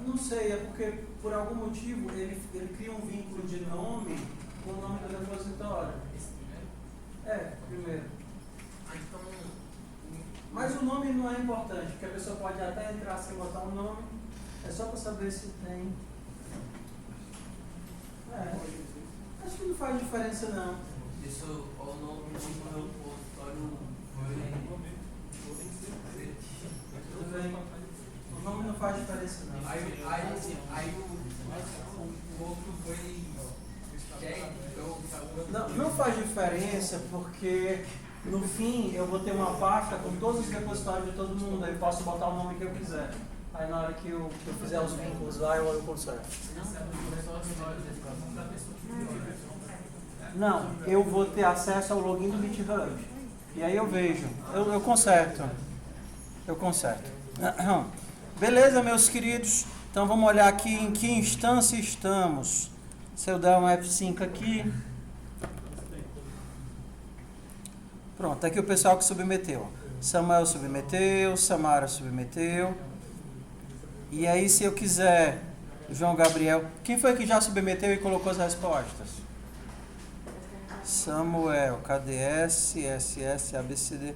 Não sei, é porque por algum motivo ele cria um vínculo de nome com o nome do repositório. Esse primeiro? É, primeiro. Então. Mas o nome não é importante, porque a pessoa pode até entrar sem botar um nome, é só para saber se tem. Acho que não faz diferença não. Isso, o nome do meu repositório. Tudo bem. O nome não faz diferença não. Aí o outro foi. Não faz diferença porque no fim eu vou ter uma pasta com todos os repositórios de todo mundo, aí eu posso botar o nome que eu quiser. Aí na hora que eu fizer os vínculos lá eu conserto. Não, eu vou ter acesso ao login do GitHub. E aí eu vejo. Eu conserto. Eu conserto. Beleza, meus queridos? Então vamos olhar aqui em que instância estamos. Se eu der um F5 aqui. Pronto, tá aqui o pessoal que submeteu. Samuel submeteu, Samara submeteu. E aí se eu quiser, João Gabriel. Quem foi que já submeteu e colocou as respostas? Samuel, KDS, SS, ABCD,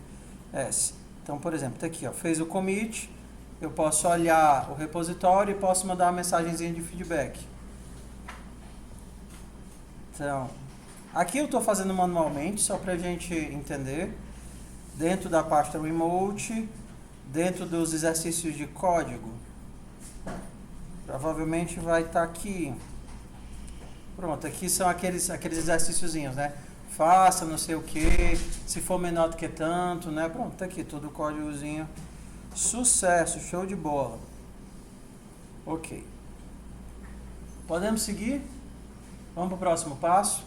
S. Então, por exemplo, tá aqui, ó, fez o commit, eu posso olhar o repositório e posso mandar uma mensagenzinha de feedback. Então, aqui eu estou fazendo manualmente, só para a gente entender, dentro da pasta remote, dentro dos exercícios de código, provavelmente vai estar aqui. Pronto, aqui são aqueles exercíciozinhos, né? Faça não sei o que, se for menor do que tanto, né? Pronto, tá aqui todo o códigozinho. Sucesso, show de bola. Ok. Podemos seguir? Vamos para o próximo passo?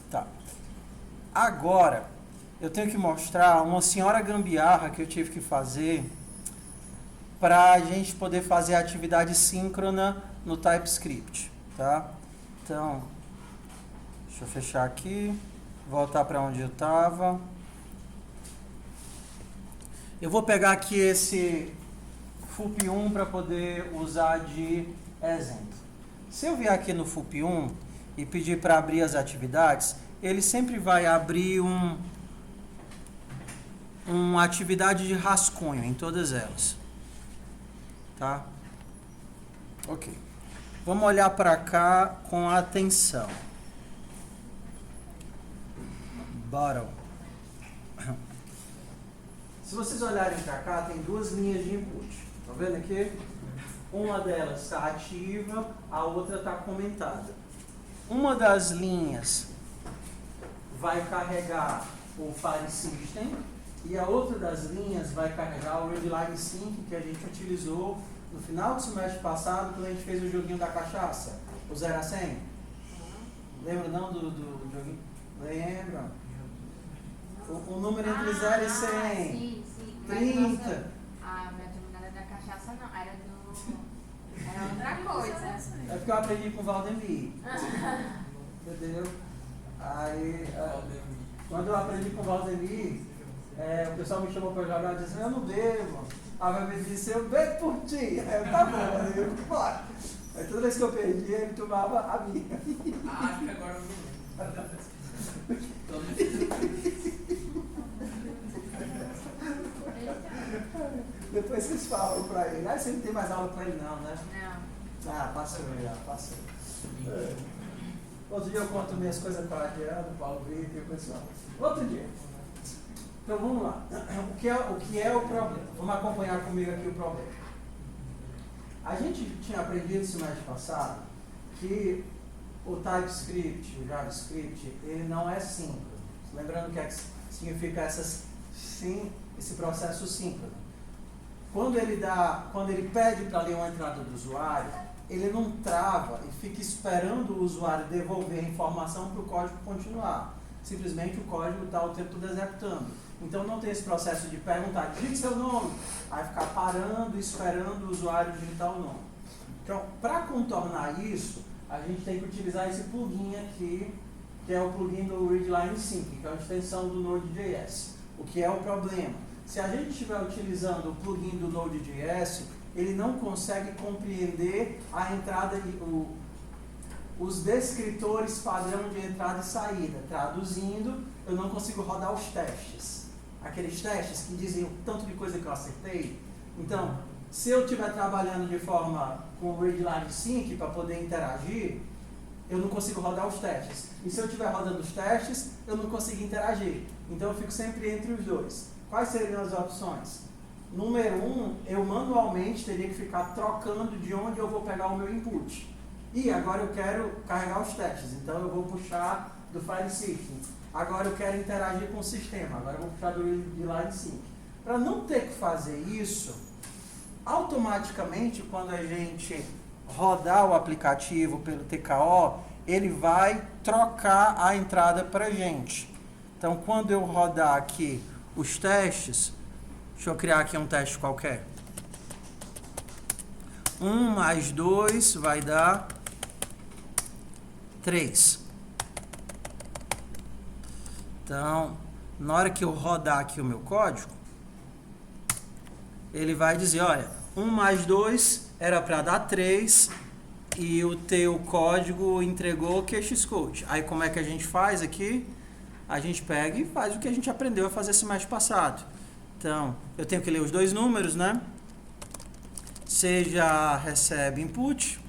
Tá. Agora, eu tenho que mostrar uma senhora gambiarra que eu tive que fazer para a gente poder fazer a atividade síncrona no TypeScript, tá? Então, deixa eu fechar aqui, voltar para onde eu estava. Eu vou pegar aqui esse FUP1 para poder usar de exemplo. Se eu vier aqui no FUP1 e pedir para abrir as atividades, ele sempre vai abrir uma atividade de rascunho em todas elas. Tá? Ok. Vamos olhar para cá com atenção. Bottom. Se vocês olharem para cá, tem duas linhas de input. Tá vendo aqui? Uma delas está ativa, a outra está comentada. Uma das linhas vai carregar o File System e a outra das linhas vai carregar o Readline Sync que a gente utilizou no final do semestre passado, quando a gente fez o joguinho da cachaça, o 0 a 100. Lembra não do joguinho? Lembra? O número entre 0 e 100. Sim. 30. A minha turma era da cachaça, não. Era outra coisa. É porque eu aprendi com o Valdemir. Entendeu? Aí, quando eu aprendi com o Valdemir, o pessoal me chamou para jogar e disse: eu não bebo. A Valdemir disse: eu bebo por ti. Aí eu, tá bom, aí eu fui embora. Aí toda vez que eu perdi, ele tomava a minha. Acho que agora eu não lembro. Depois vocês falam pra ele. Você não tem mais aula com ele não, né? Não. Ah, passou já, passou. Outro dia eu conto minhas coisas com a Adriana, o Paulo Vitor e o pessoal. Outro dia. Então vamos lá. O que é o problema? Vamos acompanhar comigo aqui o problema. A gente tinha aprendido no semestre passado que o TypeScript, o JavaScript, ele não é síncrono. Lembrando que significa esse processo síncrono. Quando ele pede para ler uma entrada do usuário, ele não trava e fica esperando o usuário devolver a informação para o código continuar. Simplesmente o código está o tempo todo executando. Então não tem esse processo de perguntar, digite seu nome, aí ficar parando, esperando o usuário digitar o nome. Então, para contornar isso, a gente tem que utilizar esse plugin aqui, que é o plugin do Readline Sync, que é a extensão do Node.js. O que é o problema? Se a gente estiver utilizando o plugin do Node.js, ele não consegue compreender a entrada os descritores padrão de entrada e saída. Traduzindo, eu não consigo rodar os testes. Aqueles testes que dizem o tanto de coisa que eu acertei. Então, se eu estiver trabalhando de forma com o Readline Sync para poder interagir, eu não consigo rodar os testes. E se eu estiver rodando os testes, eu não consigo interagir. Então eu fico sempre entre os dois. Quais seriam as opções? Número 1, eu manualmente teria que ficar trocando de onde eu vou pegar o meu input. E agora eu quero carregar os testes, então eu vou puxar do File System. Agora eu quero interagir com o sistema, agora eu vou puxar do Readline Sync. Para não ter que fazer isso, automaticamente quando a gente rodar o aplicativo pelo TKO, ele vai trocar a entrada para a gente. Então quando eu rodar aqui os testes, deixa eu criar aqui um teste qualquer. 1 mais 2 vai dar 3. Então, na hora que eu rodar aqui o meu código, ele vai dizer, olha, 1 mais 2 era para dar 3 e o teu código entregou QXCode. Aí como é que a gente faz aqui? A gente pega e faz o que a gente aprendeu a fazer semestre passado. Então, eu tenho que ler os dois números, né? Seja recebe input,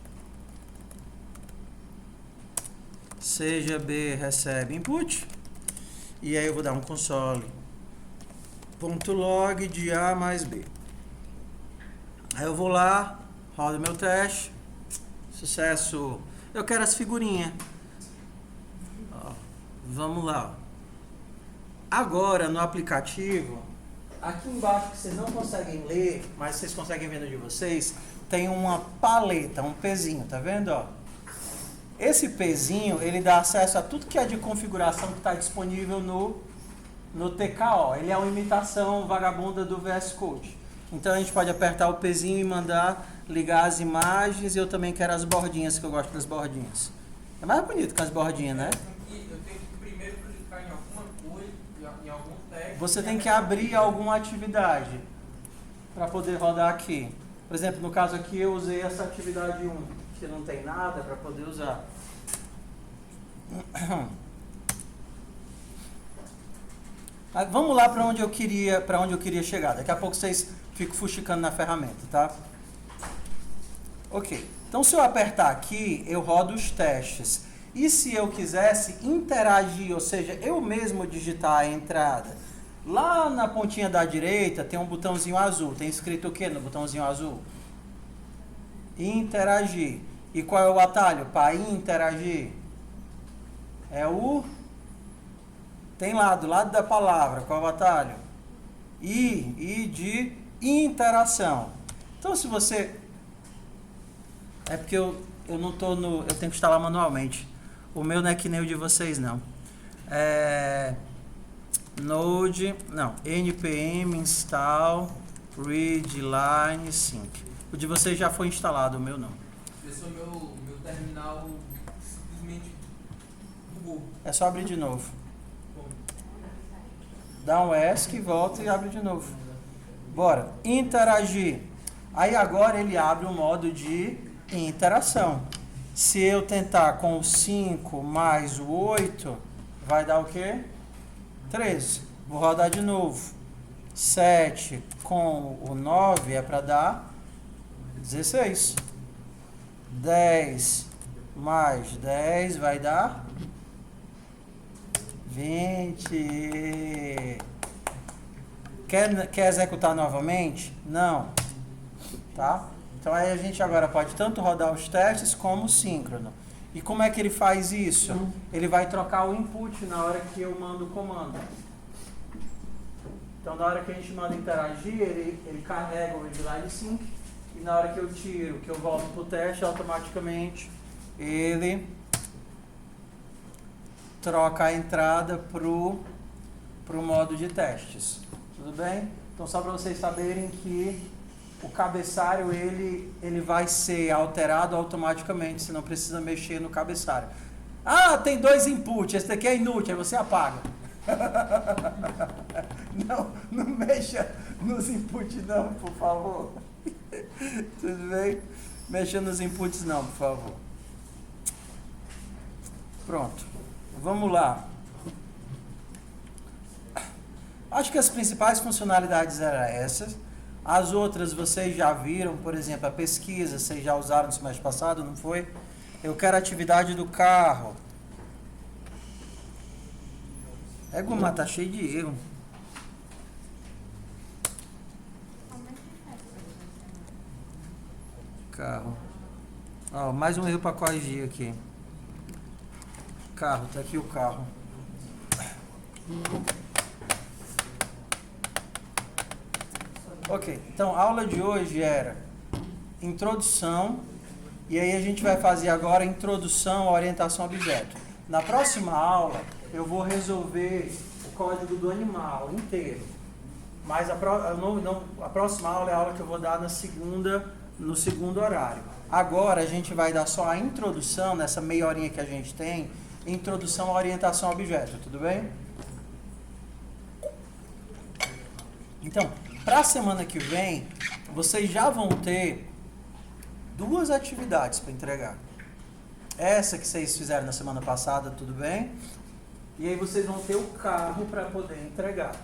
seja B recebe input, e aí eu vou dar um console.log de A mais B. Aí eu vou lá, rodo meu teste, sucesso. Eu quero as figurinhas. Ó, vamos lá. Agora no aplicativo, aqui embaixo que vocês não conseguem ler, mas vocês conseguem ver no de vocês, tem uma paleta, um pezinho, tá vendo? Ó? Esse pezinho, ele dá acesso a tudo que é de configuração que está disponível no TKO. Ele é uma imitação vagabunda do VS Code. Então a gente pode apertar o pezinho e mandar ligar as imagens, e eu também quero as bordinhas, que eu gosto das bordinhas. É mais bonito que as bordinhas, né? Eu tenho que primeiro clicar em alguma coisa, em algum teste. Você tem que abrir alguma atividade para poder rodar aqui. Por exemplo, no caso aqui eu usei essa atividade 1, que não tem nada para poder usar. Vamos lá para onde eu queria chegar. Daqui a pouco vocês ficam fuxicando na ferramenta, tá? Ok. Então se eu apertar aqui, eu rodo os testes. E se eu quisesse interagir, ou seja, eu mesmo digitar a entrada, lá na pontinha da direita tem um botãozinho azul. Tem escrito o que no botãozinho azul? Interagir. E qual é o atalho para interagir? É o... Tem lá, do lado da palavra, qual é o atalho? I de interação. Então, se você... É porque eu não tô no... Eu tenho que instalar manualmente. O meu não é que nem o de vocês, não. Node... Não. npm install readline sync. O de vocês já foi instalado, o meu não. Pessoal, meu terminal simplesmente bugou. É só abrir de novo. Dá um ESC, volta e abre de novo. Bora. Interagir. Aí agora ele abre o modo de interação. Se eu tentar com o 5 mais o 8, vai dar o quê? 13. Vou rodar de novo. 7 com o 9 é para dar 16. 10 mais 10 vai dar 20. Quer executar novamente? Não. Tá? Então aí a gente agora pode tanto rodar os testes como o síncrono. E como é que ele faz isso? Ele vai trocar o input na hora que eu mando o comando. Então na hora que a gente manda interagir, ele carrega o readline sync. E na hora que eu tiro, que eu volto para o teste, automaticamente ele troca a entrada pro modo de testes. Tudo bem? Então só para vocês saberem que o cabeçalho ele vai ser alterado automaticamente, você não precisa mexer no cabeçalho. Ah, tem 2 inputs, esse daqui é inútil, aí você apaga. Não mexa nos inputs não, por favor. Tudo bem? Mexa nos inputs não, por favor. Pronto. Vamos lá. Acho que as principais funcionalidades eram essas. As outras vocês já viram, por exemplo, a pesquisa, vocês já usaram no semestre passado, não foi? Eu quero a atividade do carro. Goma, tá cheio de erro. Carro. Ó, mais um erro para corrigir aqui. Carro, tá aqui o carro. Ok, então a aula de hoje era introdução, e aí a gente vai fazer agora a orientação a objeto. Na próxima aula eu vou resolver o código do animal inteiro, mas a próxima aula é a aula que eu vou dar no segundo horário. Agora a gente vai dar só a introdução, nessa meia horinha que a gente tem, introdução à orientação a objeto, tudo bem? Então, para a semana que vem, vocês já vão ter 2 atividades para entregar. Essa que vocês fizeram na semana passada, tudo bem? E aí vocês vão ter o carro para poder entregar,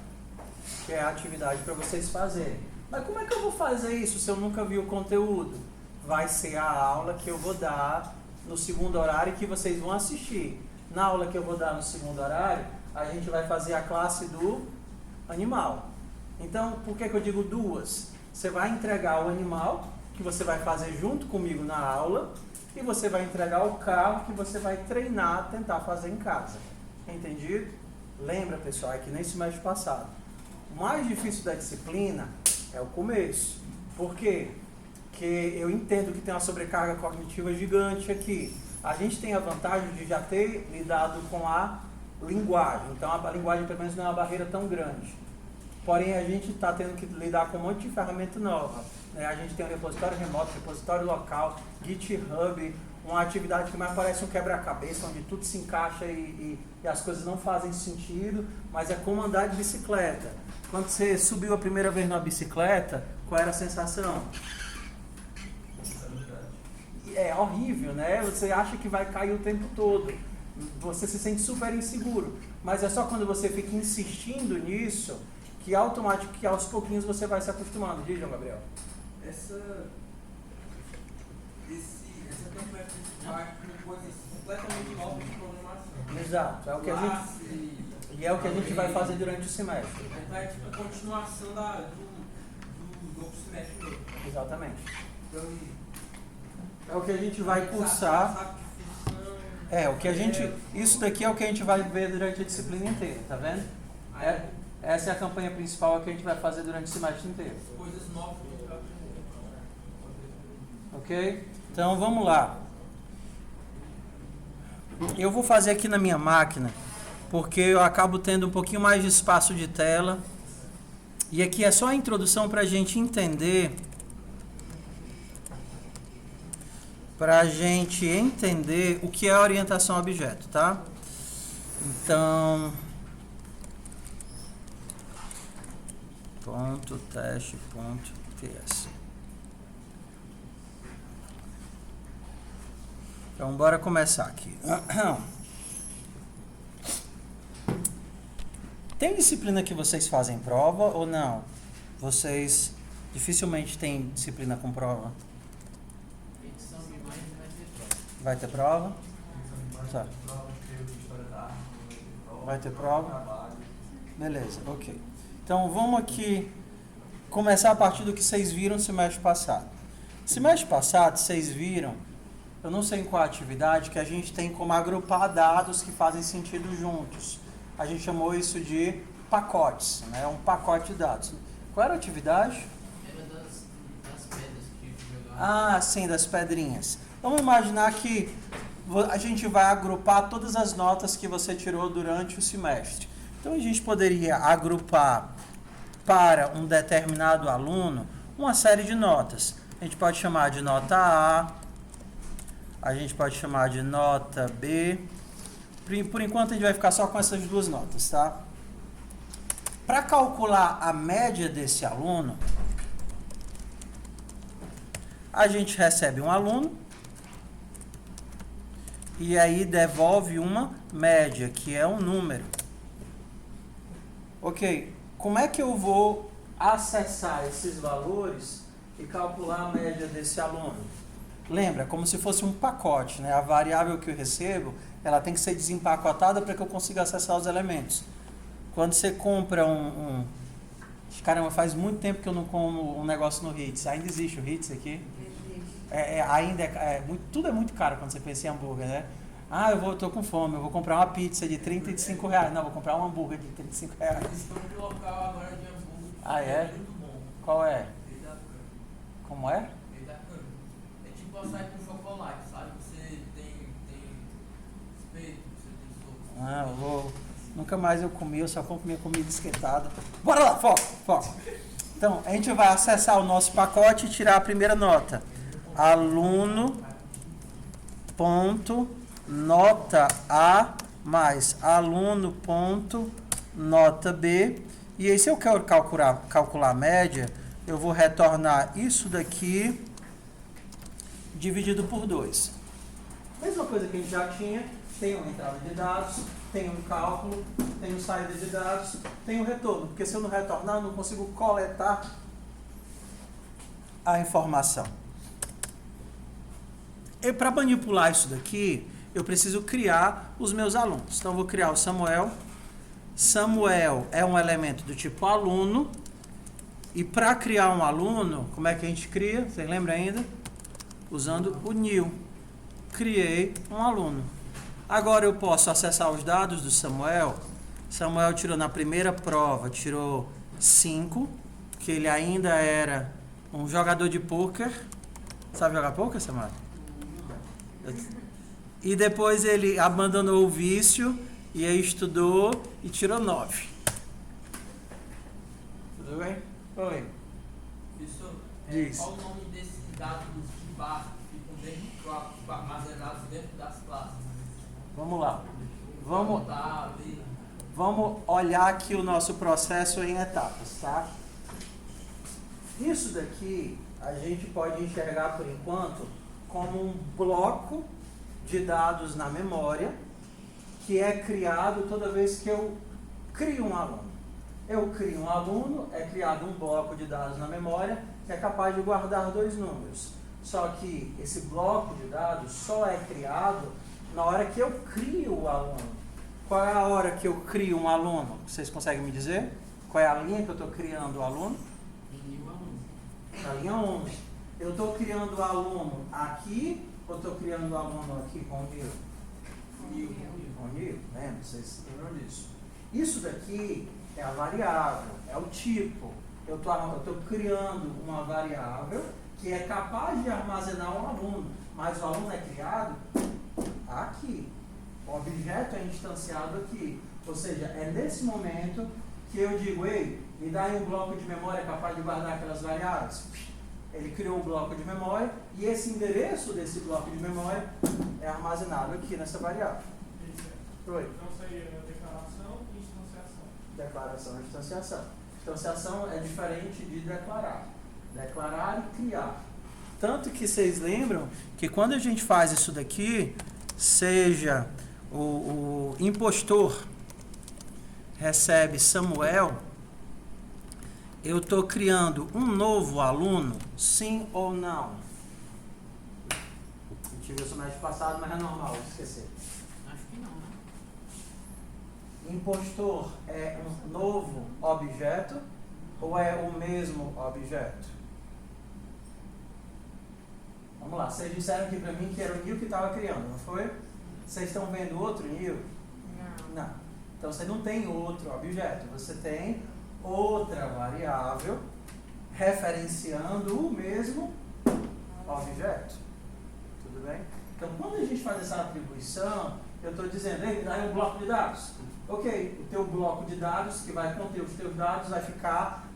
que é a atividade para vocês fazerem. Mas como é que eu vou fazer isso se eu nunca vi o conteúdo? Vai ser a aula que eu vou dar no segundo horário que vocês vão assistir. Na aula que eu vou dar no segundo horário, a gente vai fazer a classe do animal. Então, por que eu digo 2? Você vai entregar o animal, que você vai fazer junto comigo na aula, e você vai entregar o carro, que você vai treinar, tentar fazer em casa. Entendido? Lembra, pessoal, é que nem semestre passado. O mais difícil da disciplina é o começo. Por quê? Porque eu entendo que tem uma sobrecarga cognitiva gigante aqui. A gente tem a vantagem de já ter lidado com a linguagem. Então, a linguagem, pelo menos, não é uma barreira tão grande. Porém, a gente está tendo que lidar com um monte de ferramenta nova. Né? A gente tem um repositório remoto, repositório local, GitHub, uma atividade que mais parece um quebra-cabeça, onde tudo se encaixa e as coisas não fazem sentido, mas é como andar de bicicleta. Quando você subiu a primeira vez numa bicicleta, qual era a sensação? É horrível, né? Você acha que vai cair o tempo todo. Você se sente super inseguro. Mas é só quando você fica insistindo nisso que automaticamente, que aos pouquinhos você vai se acostumando. Diz, João Gabriel. Essa campanha vai com coisas completamente novas de programação. Exato. É o que a gente, e é o que a gente vai fazer durante o semestre. Então é tipo a continuação do outro semestre novo. Exatamente. Então, É o que a gente vai cursar. Isso daqui é o que a gente vai ver durante a disciplina inteira, tá vendo? Essa é a campanha principal que a gente vai fazer durante o semestre inteiro. Coisas novas que a gente vai aprender. Ok? Então vamos lá. Eu vou fazer aqui na minha máquina, porque eu acabo tendo um pouquinho mais de espaço de tela. E aqui é só a introdução para a gente entender. O que é orientação a objeto, tá? Então, ponto teste ponto ts. Então, bora começar aqui. Tem disciplina que vocês fazem prova ou não? Vocês dificilmente têm disciplina com prova? Edição de imagem Vai vai ter prova. ter prova? Tá. Vai ter prova? Beleza, ok. Então vamos aqui começar a partir do que vocês viram no semestre passado. Semestre passado, vocês viram, eu não sei em qual atividade, que a gente tem como agrupar dados que fazem sentido juntos. A gente chamou isso de pacotes, né? Um pacote de dados. Qual era a atividade? Era das pedras que jogavam. Ah, sim, das pedrinhas. Vamos imaginar que a gente vai agrupar todas as notas que você tirou durante o semestre. Então a gente poderia agrupar para um determinado aluno uma série de notas. A gente pode chamar de nota A gente pode chamar de nota B. Por enquanto a gente vai ficar só com essas duas notas, tá? Para calcular a média desse aluno, a gente recebe um aluno e aí devolve uma média, que é um número. Ok, como é que eu vou acessar esses valores e calcular a média desse aluno? Lembra, como se fosse um pacote, né? A variável que eu recebo, ela tem que ser desempacotada para que eu consiga acessar os elementos. Quando você compra Caramba, faz muito tempo que eu não como um negócio no Ritz. Ainda existe o Ritz aqui? Tudo é muito caro quando você pensa em hambúrguer, né? Tô com fome, eu vou comprar uma pizza de R$35. Não, vou comprar um hambúrguer de R$35. Eles estão no local agora de hambúrguer. Ah, é? Muito bom. Qual é? Rei da Cana. Como é? Rei da Cana. É tipo açaí com chocolate, sabe? Você tem espeto, você tem sopa. Nunca mais eu comi, eu só compro minha comida esquentada. Bora lá, foco. Então, a gente vai acessar o nosso pacote e tirar a primeira nota. Aluno.nota A mais aluno.nota B. E aí, se eu quero calcular a média, eu vou retornar isso daqui dividido por 2. Mesma coisa que a gente já tinha, tem uma entrada de dados, tem um cálculo, tem um saída de dados, tem um retorno, porque se eu não retornar, eu não consigo coletar a informação. E para manipular isso daqui, eu preciso criar os meus alunos. Então, eu vou criar o Samuel. Samuel é um elemento do tipo aluno. E para criar um aluno, como é que a gente cria? Vocês lembram ainda? Usando o new. Criei um aluno. Agora eu posso acessar os dados do Samuel. Samuel tirou na primeira prova, tirou 5, que ele ainda era um jogador de pôquer. Sabe jogar pôquer, Samuel? E depois ele abandonou o vício e aí estudou e tirou 9. Tudo bem? Oi. Professor, Diz. qual o nome desses dados de barra que ficam dentro do bloco, armazenados dentro das classes? Vamos lá. Tá, Vamos olhar aqui o nosso processo em etapas, tá? Isso daqui a gente pode enxergar por enquanto como um bloco de dados na memória que é criado toda vez que eu crio um aluno. Eu crio um aluno, é criado um bloco de dados na memória que é capaz de guardar 2 números. Só que esse bloco de dados só é criado na hora que eu crio o aluno. Qual é a hora que eu crio um aluno? Vocês conseguem me dizer? Qual é a linha que eu estou criando o aluno? Em 1000 alunos. Na linha 11. Eu estou criando o aluno aqui ou estou criando o aluno aqui com o Nil? Com o Nil, né? Vocês se lembram disso. Isso daqui é a variável, é o tipo. Eu estou criando uma variável que é capaz de armazenar um aluno, mas o aluno é criado aqui. O objeto é instanciado aqui. Ou seja, é nesse momento que eu digo, ei, me dá aí um bloco de memória capaz de guardar aquelas variáveis. Ele criou um bloco de memória e esse endereço desse bloco de memória é armazenado aqui nessa variável. Isso. Oi. Então seria declaração e instanciação. Declaração e instanciação. Instanciação é diferente de declarar. Declarar e criar. Tanto que vocês lembram que quando a gente faz isso daqui, seja o impostor recebe Samuel, eu estou criando um novo aluno, sim ou não? Eu tive isso no mês passado, mas é normal esquecer. Acho que não, né? Impostor é um novo objeto ou é o mesmo objeto? Vamos lá, vocês disseram aqui para mim que era o Nil que estava criando, não foi? Vocês estão vendo outro Nil? Não. Não. Então você não tem outro objeto, você tem outra variável referenciando o mesmo objeto. Tudo bem? Então quando a gente faz essa atribuição, eu estou dizendo, ei, me dá aí um bloco de dados. Ok, o teu bloco de dados que vai conter os teus dados vai ficar,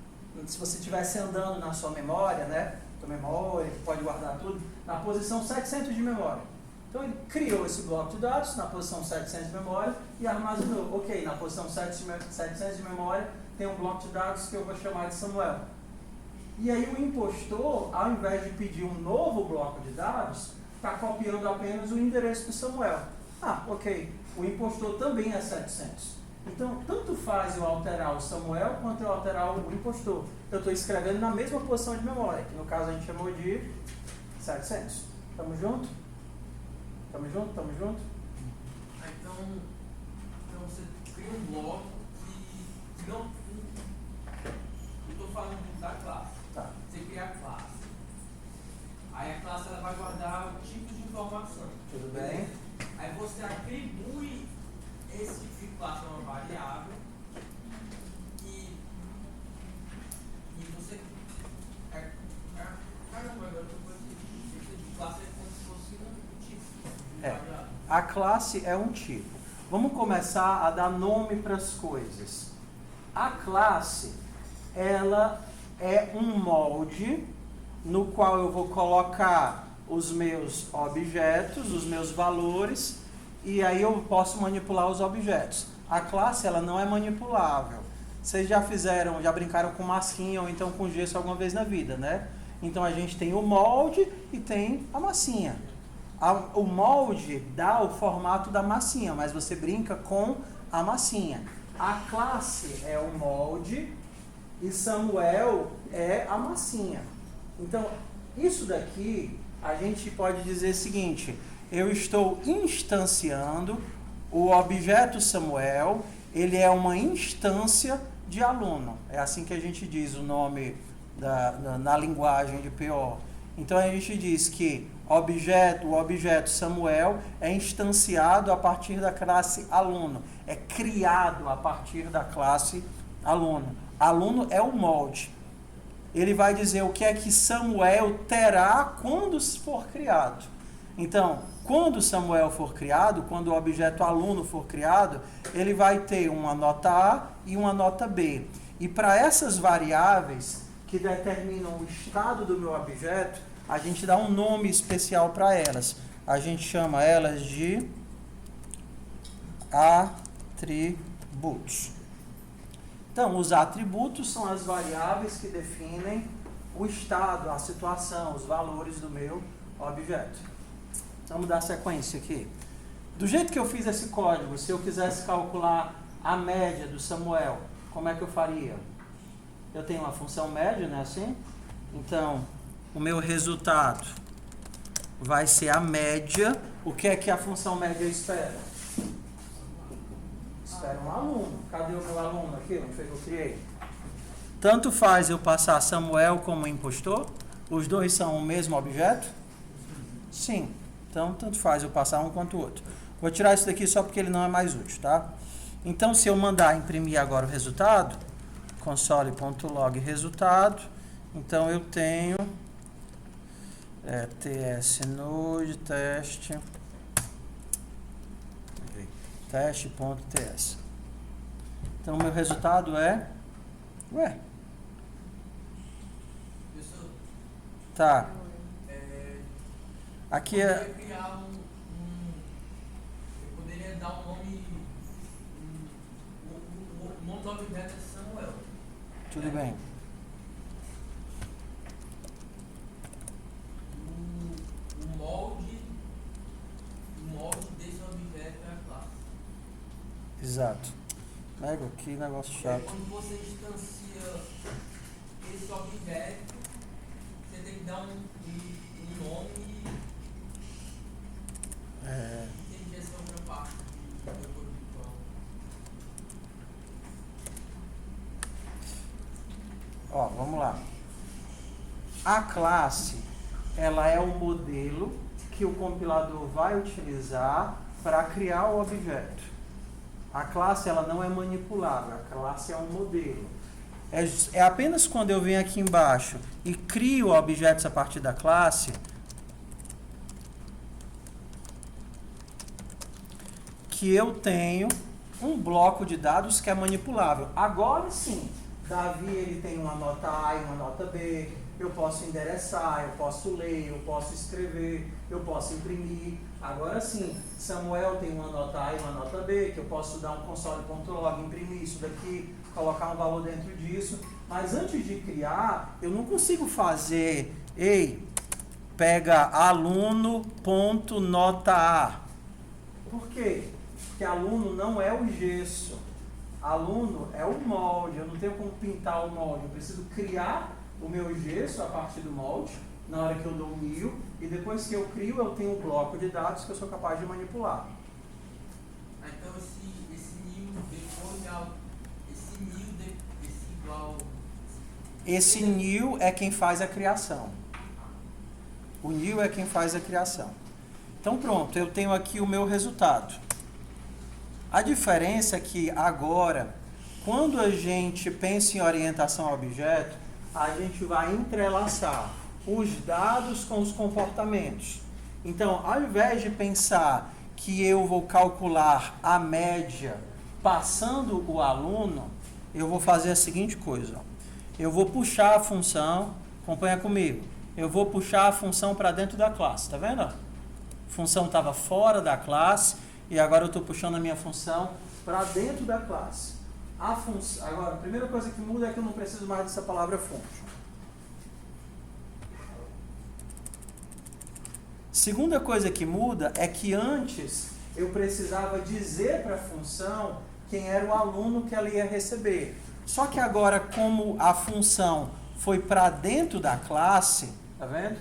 se você estivesse andando na sua memória, né? Tua memória, que pode guardar tudo, na posição 700 de memória. Então ele criou esse bloco de dados na posição 700 de memória e armazenou. Ok, na posição 700 de memória tem um bloco de dados que eu vou chamar de Samuel. E aí o impostor, ao invés de pedir um novo bloco de dados, está copiando apenas o endereço do Samuel. Ah, ok, o impostor também é 700. Então, tanto faz eu alterar o Samuel quanto eu alterar o impostor. Eu estou escrevendo na mesma posição de memória, que no caso a gente chamou de 700. Tamo junto? Tamo junto? Tamo junto? Então você cria um bloco que não. Eu estou falando da classe. Tá. Você cria a classe. Aí a classe ela vai guardar o tipo de informação. Tudo bem? Aí você atribui esse tipo de classe a uma variável e você. Caramba, agora eu tô com classe é como se fosse um tipo de variável. A classe é um tipo. Vamos começar a dar nome para as coisas. A classe, ela é um molde no qual eu vou colocar os meus objetos, os meus valores, e aí eu posso manipular os objetos. A classe, ela não é manipulável. Vocês já brincaram com massinha ou então com gesso alguma vez na vida, né? Então a gente tem o molde e tem a massinha. O molde dá o formato da massinha, mas você brinca com a massinha. A classe é o molde e Samuel é a massinha. Então, isso daqui, a gente pode dizer o seguinte: eu estou instanciando o objeto Samuel, ele é uma instância de aluno. É assim que a gente diz o nome na linguagem de PO. Então, a gente diz que o objeto Samuel é instanciado a partir da classe aluno, é criado a partir da classe aluno. Aluno é o molde. Ele vai dizer o que é que Samuel terá quando for criado. Então, quando Samuel for criado, quando o objeto aluno for criado, ele vai ter uma nota A e uma nota B. E para essas variáveis que determinam o estado do meu objeto, a gente dá um nome especial para elas. A gente chama elas de atributos. Então, os atributos são as variáveis que definem o estado, a situação, os valores do meu objeto. Vamos dar sequência aqui. Do jeito que eu fiz esse código, se eu quisesse calcular a média do Samuel, como é que eu faria? Eu tenho uma função média, não é assim? Então, o meu resultado vai ser a média. O que é que a função média espera? Espera um aluno. Cadê o meu aluno aqui? Onde foi que eu criei? Tanto faz eu passar Samuel como impostor, Os dois são o mesmo objeto? Sim. Então, tanto faz eu passar um quanto o outro. Vou tirar isso daqui só porque ele não é mais útil, tá? Então, se eu mandar imprimir agora o resultado, console.log resultado, então eu tenho tsnode teste.ts. Então, meu resultado é... Ué, Professor, tá. Aqui eu é... poderia criar eu poderia dar um nome. O nome do objeto é Samuel. Tudo bem. O molde desse objeto é a classe. Exato. Nego, que negócio E aí, chato. quando você instancia esse objeto, você tem que dar um nome e tem essa outra parte do código virtual. Ó, vamos lá. A classe, ela é o modelo que o compilador vai utilizar para criar o objeto. A classe, ela não é manipulável, a classe é um modelo. É apenas quando eu venho aqui embaixo e crio objetos a partir da classe que eu tenho um bloco de dados que é manipulável. Agora sim, Davi ele tem uma nota A e uma nota B, eu posso endereçar, eu posso ler, eu posso escrever, eu posso imprimir. Agora sim, Samuel tem uma nota A e uma nota B, que eu posso dar um console.log, imprimir isso daqui, colocar um valor dentro disso. Mas antes de criar, eu não consigo fazer, pega aluno.nota A. Por quê? Porque aluno não é o gesso. Aluno é o molde. Eu não tenho como pintar o molde. Eu preciso criar o meu gesso a partir do molde, na hora que eu dou o new, e depois que eu crio, eu tenho um bloco de dados que eu sou capaz de manipular. Então esse new depois esse igual. Esse new é quem faz a criação. O new é quem faz a criação. Então pronto, eu tenho aqui o meu resultado. A diferença é que agora, quando a gente pensa em orientação a objeto, a gente vai entrelaçar os dados com os comportamentos. Então, ao invés de pensar que eu vou calcular a média passando o aluno, eu vou fazer a seguinte coisa. Eu vou puxar a função, acompanha comigo, eu vou puxar a função para dentro da classe, tá vendo? A função estava fora da classe e agora eu estou puxando a minha função para dentro da classe. Agora, a primeira coisa que muda é que eu não preciso mais dessa palavra function. Segunda coisa que muda é que antes eu precisava dizer para a função quem era o aluno que ela ia receber. Só que agora, como a função foi para dentro da classe, tá vendo?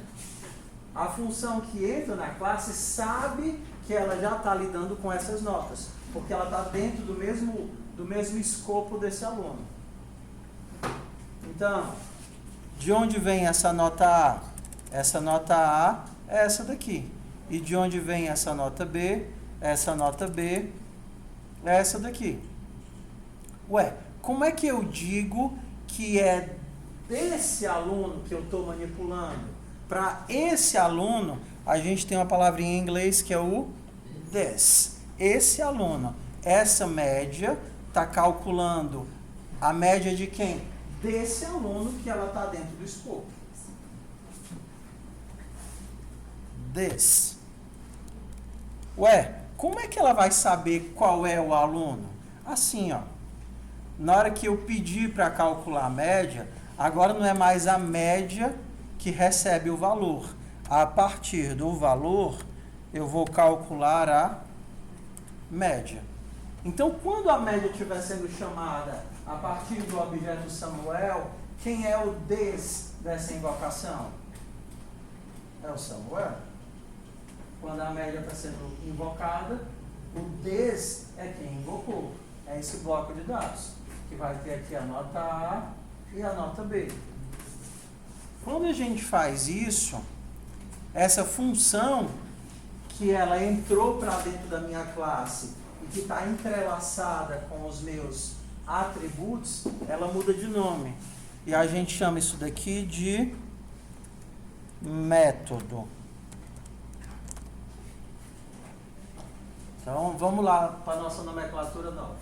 A função que entra na classe sabe que ela já está lidando com essas notas, porque ela está dentro do mesmo escopo desse aluno. Então, de onde vem essa nota A? Essa nota A é essa daqui. E de onde vem essa nota B? Essa nota B é essa daqui. Ué, como é que eu digo que é desse aluno que eu estou manipulando? Para esse aluno, a gente tem uma palavrinha em inglês que é o this. Esse aluno, essa média, está calculando a média de quem? Desse aluno que ela está dentro do escopo. This. Ué, como é que ela vai saber qual é o aluno? Assim, ó. Na hora que eu pedir para calcular a média, agora não é mais a média que recebe o valor. A partir do valor, eu vou calcular a média. Então, quando a média estiver sendo chamada a partir do objeto Samuel, quem é o this dessa invocação? É o Samuel. Quando a média está sendo invocada, o this é quem invocou. É esse bloco de dados, que vai ter aqui a nota A e a nota B. Quando a gente faz isso, essa função que ela entrou para dentro da minha classe e que está entrelaçada com os meus atributos, ela muda de nome. E a gente chama isso daqui de método. Então, vamos lá para a nossa nomenclatura nova.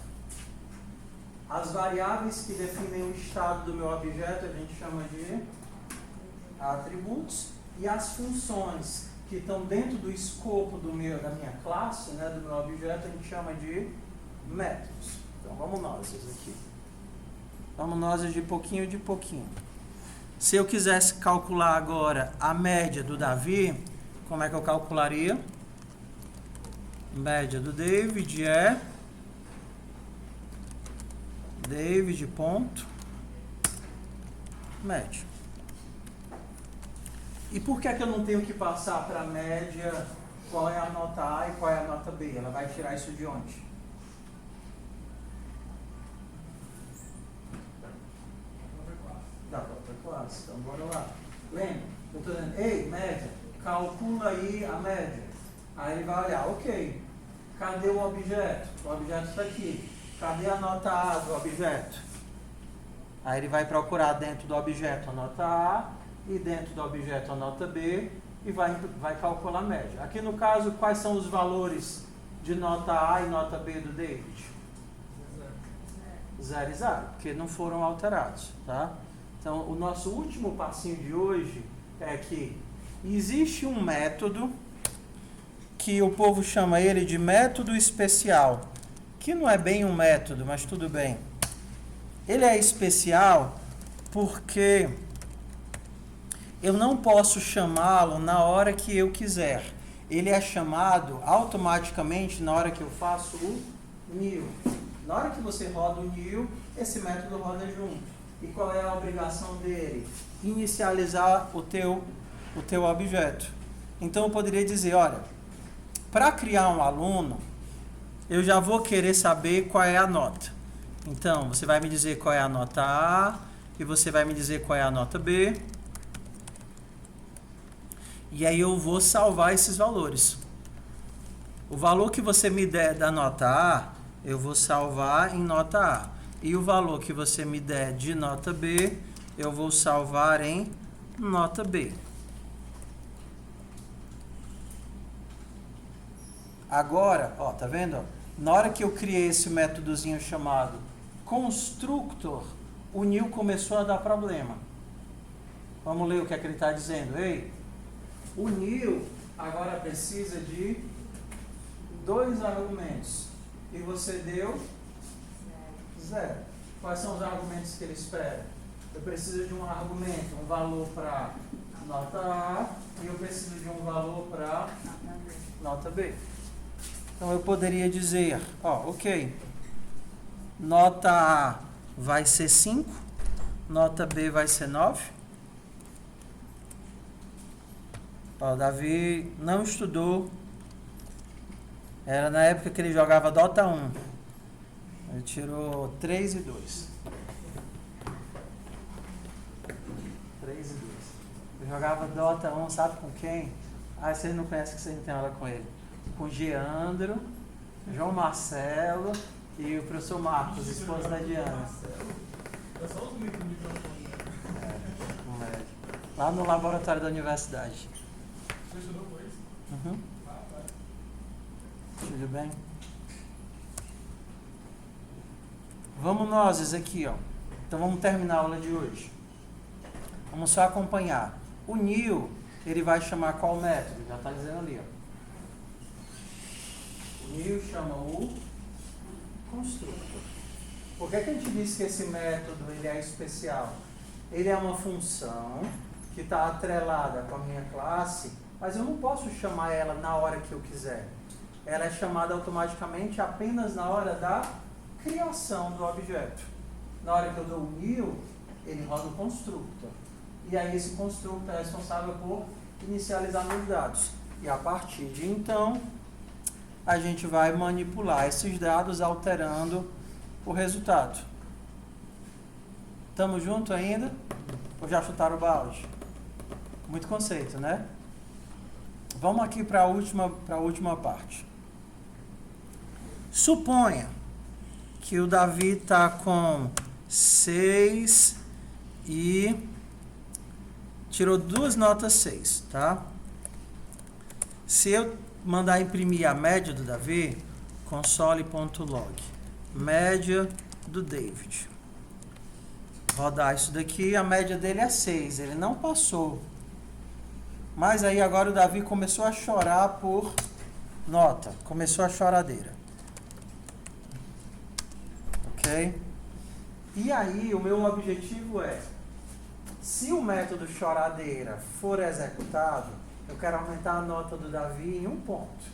As variáveis que definem o estado do meu objeto a gente chama de atributos. E as funções que estão dentro do escopo da minha classe, né, do meu objeto, a gente chama de métodos. Então, vamos nós aqui. Vamos nós de pouquinho de pouquinho. Se eu quisesse calcular agora a média do Davi, como é que eu calcularia? Média do David é David ponto média. E por que é que eu não tenho que passar para a média qual é a nota A e qual é a nota B? Ela vai tirar isso de onde? Da própria classe. Então, bora lá. Lembra? Eu estou dizendo, ei, média, calcula aí a média. Aí ele vai olhar, ok, cadê o objeto? O objeto está aqui. Cadê a nota A do objeto? Aí ele vai procurar dentro do objeto a nota A e dentro do objeto a nota B e vai calcular a média. Aqui no caso, quais são os valores de nota A e nota B do David? 0 e 0, porque não foram alterados, tá? Então, o nosso último passinho de hoje é que existe um método que o povo chama ele de método especial, que não é bem um método, mas tudo bem. Ele é especial porque eu não posso chamá-lo na hora que eu quiser. Ele é chamado automaticamente na hora que eu faço o new. Na hora que você roda o new, esse método roda junto. E qual é a obrigação dele? Inicializar o teu objeto. Então eu poderia dizer, olha, para criar um aluno, eu já vou querer saber qual é a nota. Então, você vai me dizer qual é a nota A e você vai me dizer qual é a nota B. E aí eu vou salvar esses valores. O valor que você me der da nota A, eu vou salvar em nota A. E o valor que você me der de nota B, eu vou salvar em nota B. Agora, ó, tá vendo? Na hora que eu criei esse métodozinho chamado constructor, o new começou a dar problema. Vamos ler o que é que ele está dizendo. Ei, o new agora precisa de 2 argumentos. E você deu 0. Quais são os argumentos que ele espera? Eu preciso de um argumento, um valor para nota A, e eu preciso de um valor para nota B. Então eu poderia dizer, ó, ok, nota A vai ser 5, nota B vai ser 9. Ó, o Davi não estudou, era na época que ele jogava Dota 1. Ele tirou 3 e 2. 3 e 2. Eu jogava Dota 1, sabe com quem? Ah, vocês não conhecem, que vocês não tem aula com ele. Com Geandro, João Marcelo e o professor Marcos, esposo da Diana. É só os micros do microfone. Lá no laboratório da universidade. Você estudou com isso? Uhum. Tudo bem? Vamos nós aqui, ó. Então vamos terminar a aula de hoje. Vamos só acompanhar. O new, ele vai chamar qual método? Já está dizendo ali, ó. O new chama o constructor. Por que a gente disse que esse método ele é especial? Ele é uma função que está atrelada com a minha classe, mas eu não posso chamar ela na hora que eu quiser. Ela é chamada automaticamente apenas na hora da criação do objeto. Na hora que eu dou o new, ele roda o constructor. E aí esse constructor é responsável por inicializar meus dados. E a partir de então, a gente vai manipular esses dados alterando o resultado. Estamos juntos ainda? Ou já chutaram o balde? Muito conceito, né? Vamos aqui para a última parte. Suponha que o Davi está com 6 e tirou 2 notas 6, tá? Se eu mandar imprimir a média do Davi, console.log, média do David. Rodar isso daqui, a média dele é 6, ele não passou. Mas aí agora o Davi começou a chorar por nota, começou a choradeira. Ok? E aí o meu objetivo é, se o método choradeira for executado, eu quero aumentar a nota do Davi em 1 ponto.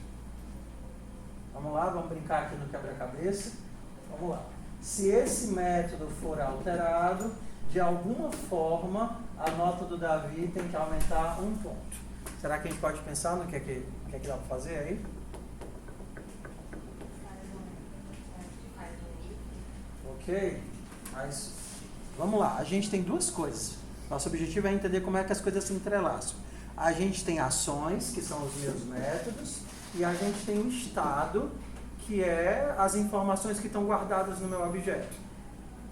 Vamos lá, vamos brincar aqui no quebra-cabeça. Vamos lá. Se esse método for alterado, de alguma forma, a nota do Davi tem que aumentar 1 ponto. Será que a gente pode pensar no que é que dá para fazer aí? Ok? Mas, vamos lá. A gente tem 2 coisas. Nosso objetivo é entender como é que as coisas se entrelaçam. A gente tem ações, que são os meus métodos, e a gente tem um estado, que é as informações que estão guardadas no meu objeto.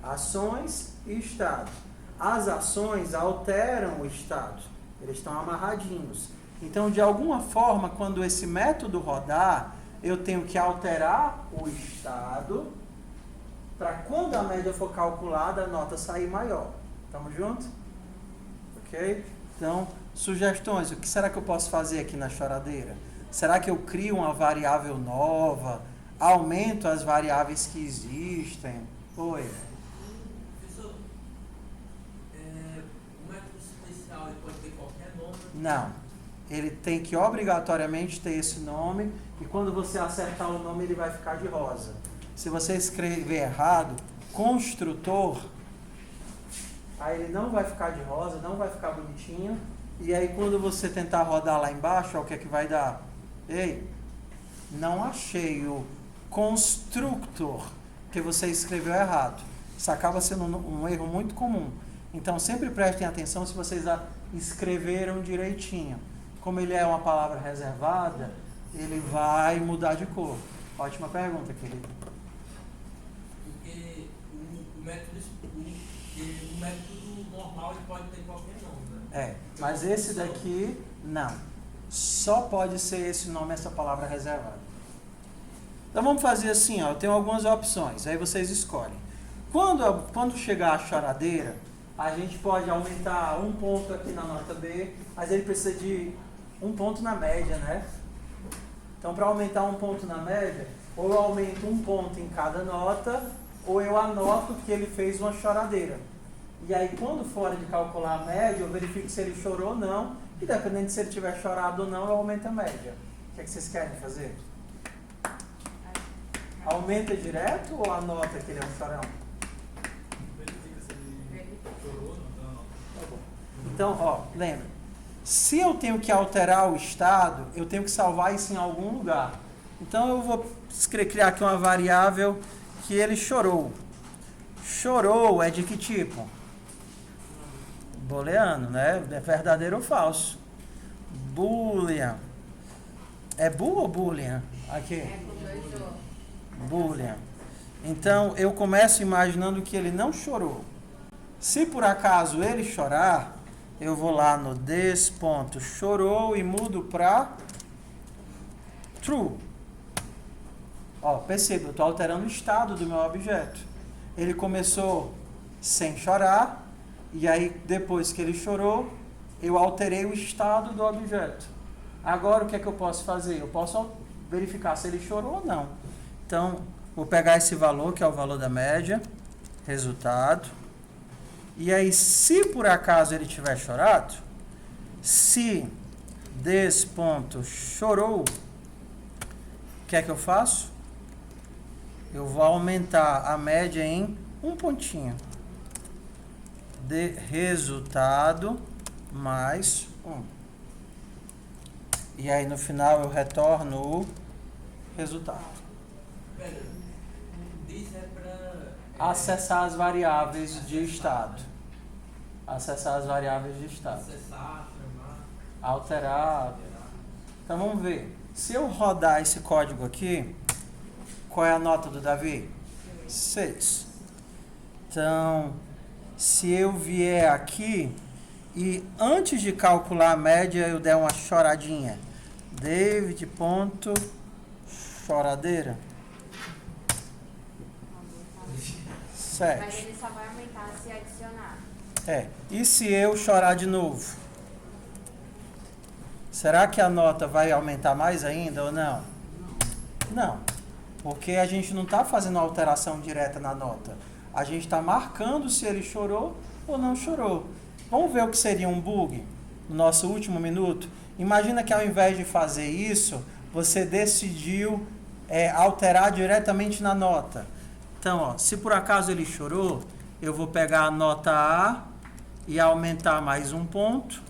Ações e estado. As ações alteram o estado. Eles estão amarradinhos. Então, de alguma forma, quando esse método rodar, eu tenho que alterar o estado para quando a média for calculada, a nota sair maior. Estamos juntos? Ok? Então, sugestões. O que será que eu posso fazer aqui na choradeira? Será que eu crio uma variável nova? Aumento as variáveis que existem? Oi. Professor, o método especial ele pode ter qualquer nome? Não. Ele tem que obrigatoriamente ter esse nome e quando você acertar o nome ele vai ficar de rosa. Se você escrever errado, construtor, aí ele não vai ficar de rosa, não vai ficar bonitinho. E aí quando você tentar rodar lá embaixo, ó, o que é que vai dar? Ei, não achei o constructor, que você escreveu errado. Isso acaba sendo um erro muito comum. Então sempre prestem atenção se vocês escreveram direitinho. Como ele é uma palavra reservada, ele vai mudar de cor. Ótima pergunta, querido. Porque o método normal ele pode ter qualquer nome, né? Mas esse daqui, não. Só pode ser esse nome, essa palavra reservada. Então vamos fazer assim, ó. Eu tenho algumas opções, aí vocês escolhem. Quando chegar a choradeira, a gente pode aumentar 1 ponto aqui na nota B, mas ele precisa de 1 ponto na média, né? Então, para aumentar 1 ponto na média, ou eu aumento 1 ponto em cada nota, ou eu anoto que ele fez uma choradeira. E aí, quando for de calcular a média, eu verifico se ele chorou ou não, e dependendo de se ele tiver chorado ou não, eu aumento a média. O que é que vocês querem fazer? Aumenta direto ou anota que ele é um chorão? Verifica se ele chorou ou não. Tá bom. Então, ó, lembra. Se eu tenho que alterar o estado, eu tenho que salvar isso em algum lugar. Então eu vou criar aqui uma variável que ele chorou. Chorou é de que tipo? Booleano, né? É verdadeiro ou falso? Boolean. É bool ou boolean? Aqui. É com 2 O. Boolean. Então eu começo imaginando que ele não chorou. Se por acaso ele chorar, eu vou lá no this.chorou e mudo para true. Ó, perceba, eu estou alterando o estado do meu objeto. Ele começou sem chorar, e aí depois que ele chorou, eu alterei o estado do objeto. Agora o que é que eu posso fazer? Eu posso verificar se ele chorou ou não. Então, vou pegar esse valor, que é o valor da média, resultado. E aí, se por acaso ele tiver chorado, se this.chorou, o que é que eu faço? Eu vou aumentar a média em 1 pontinho. De resultado mais 1. E aí no final eu retorno o resultado. Pera, this é pra... Acessar as variáveis de estado. Acessar as variáveis de estado. Acessar, chamar... Alterado. Então vamos ver. Se eu rodar esse código aqui, qual é a nota do Davi? 6. Então, se eu vier aqui e antes de calcular a média eu der uma choradinha. David, ponto, choradeira. 7. Mas ele só vai aumentar se adicionar. E se eu chorar de novo? Será que a nota vai aumentar mais ainda ou não? Não. Porque a gente não está fazendo alteração direta na nota. A gente está marcando se ele chorou ou não chorou. Vamos ver o que seria um bug no nosso último minuto? Imagina que ao invés de fazer isso, você decidiu alterar diretamente na nota. Então, ó, se por acaso ele chorou, eu vou pegar a nota A e aumentar mais um ponto.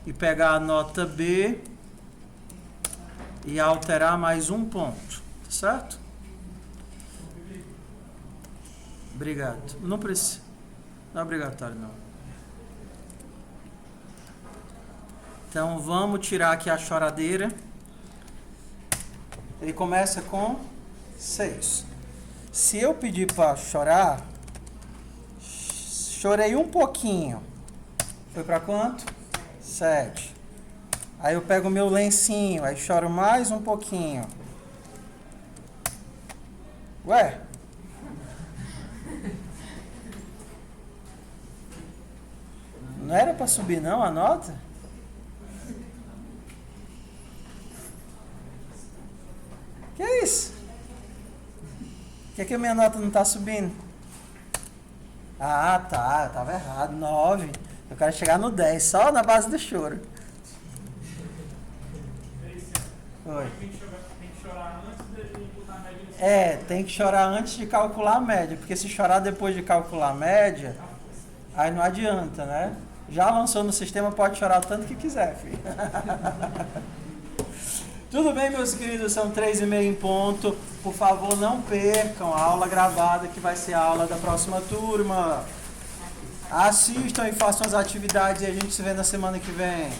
E pegar a nota B e alterar mais um ponto. Certo? Obrigado. Não precisa. Não é obrigatório, não. Então, vamos tirar aqui a choradeira. Ele começa com 6. Se eu pedir para chorar, chorei um pouquinho. Foi para quanto? 7. Aí eu pego o meu lencinho, aí choro mais um pouquinho. Ué? Não era para subir não a nota? Que é isso? Por que a minha nota não está subindo? Ah, tá. Eu estava errado. 9. Eu quero chegar no 10, só na base do choro. Oi. Tem que chorar antes de imputar a média. Tem que chorar antes de calcular a média. Porque se chorar depois de calcular a média, aí não adianta, né? Já lançou no sistema, pode chorar o tanto que quiser, filho. Tudo bem, meus queridos? São 3h30 em ponto. Por favor, não percam a aula gravada, que vai ser a aula da próxima turma. Assistam e façam as atividades e a gente se vê na semana que vem.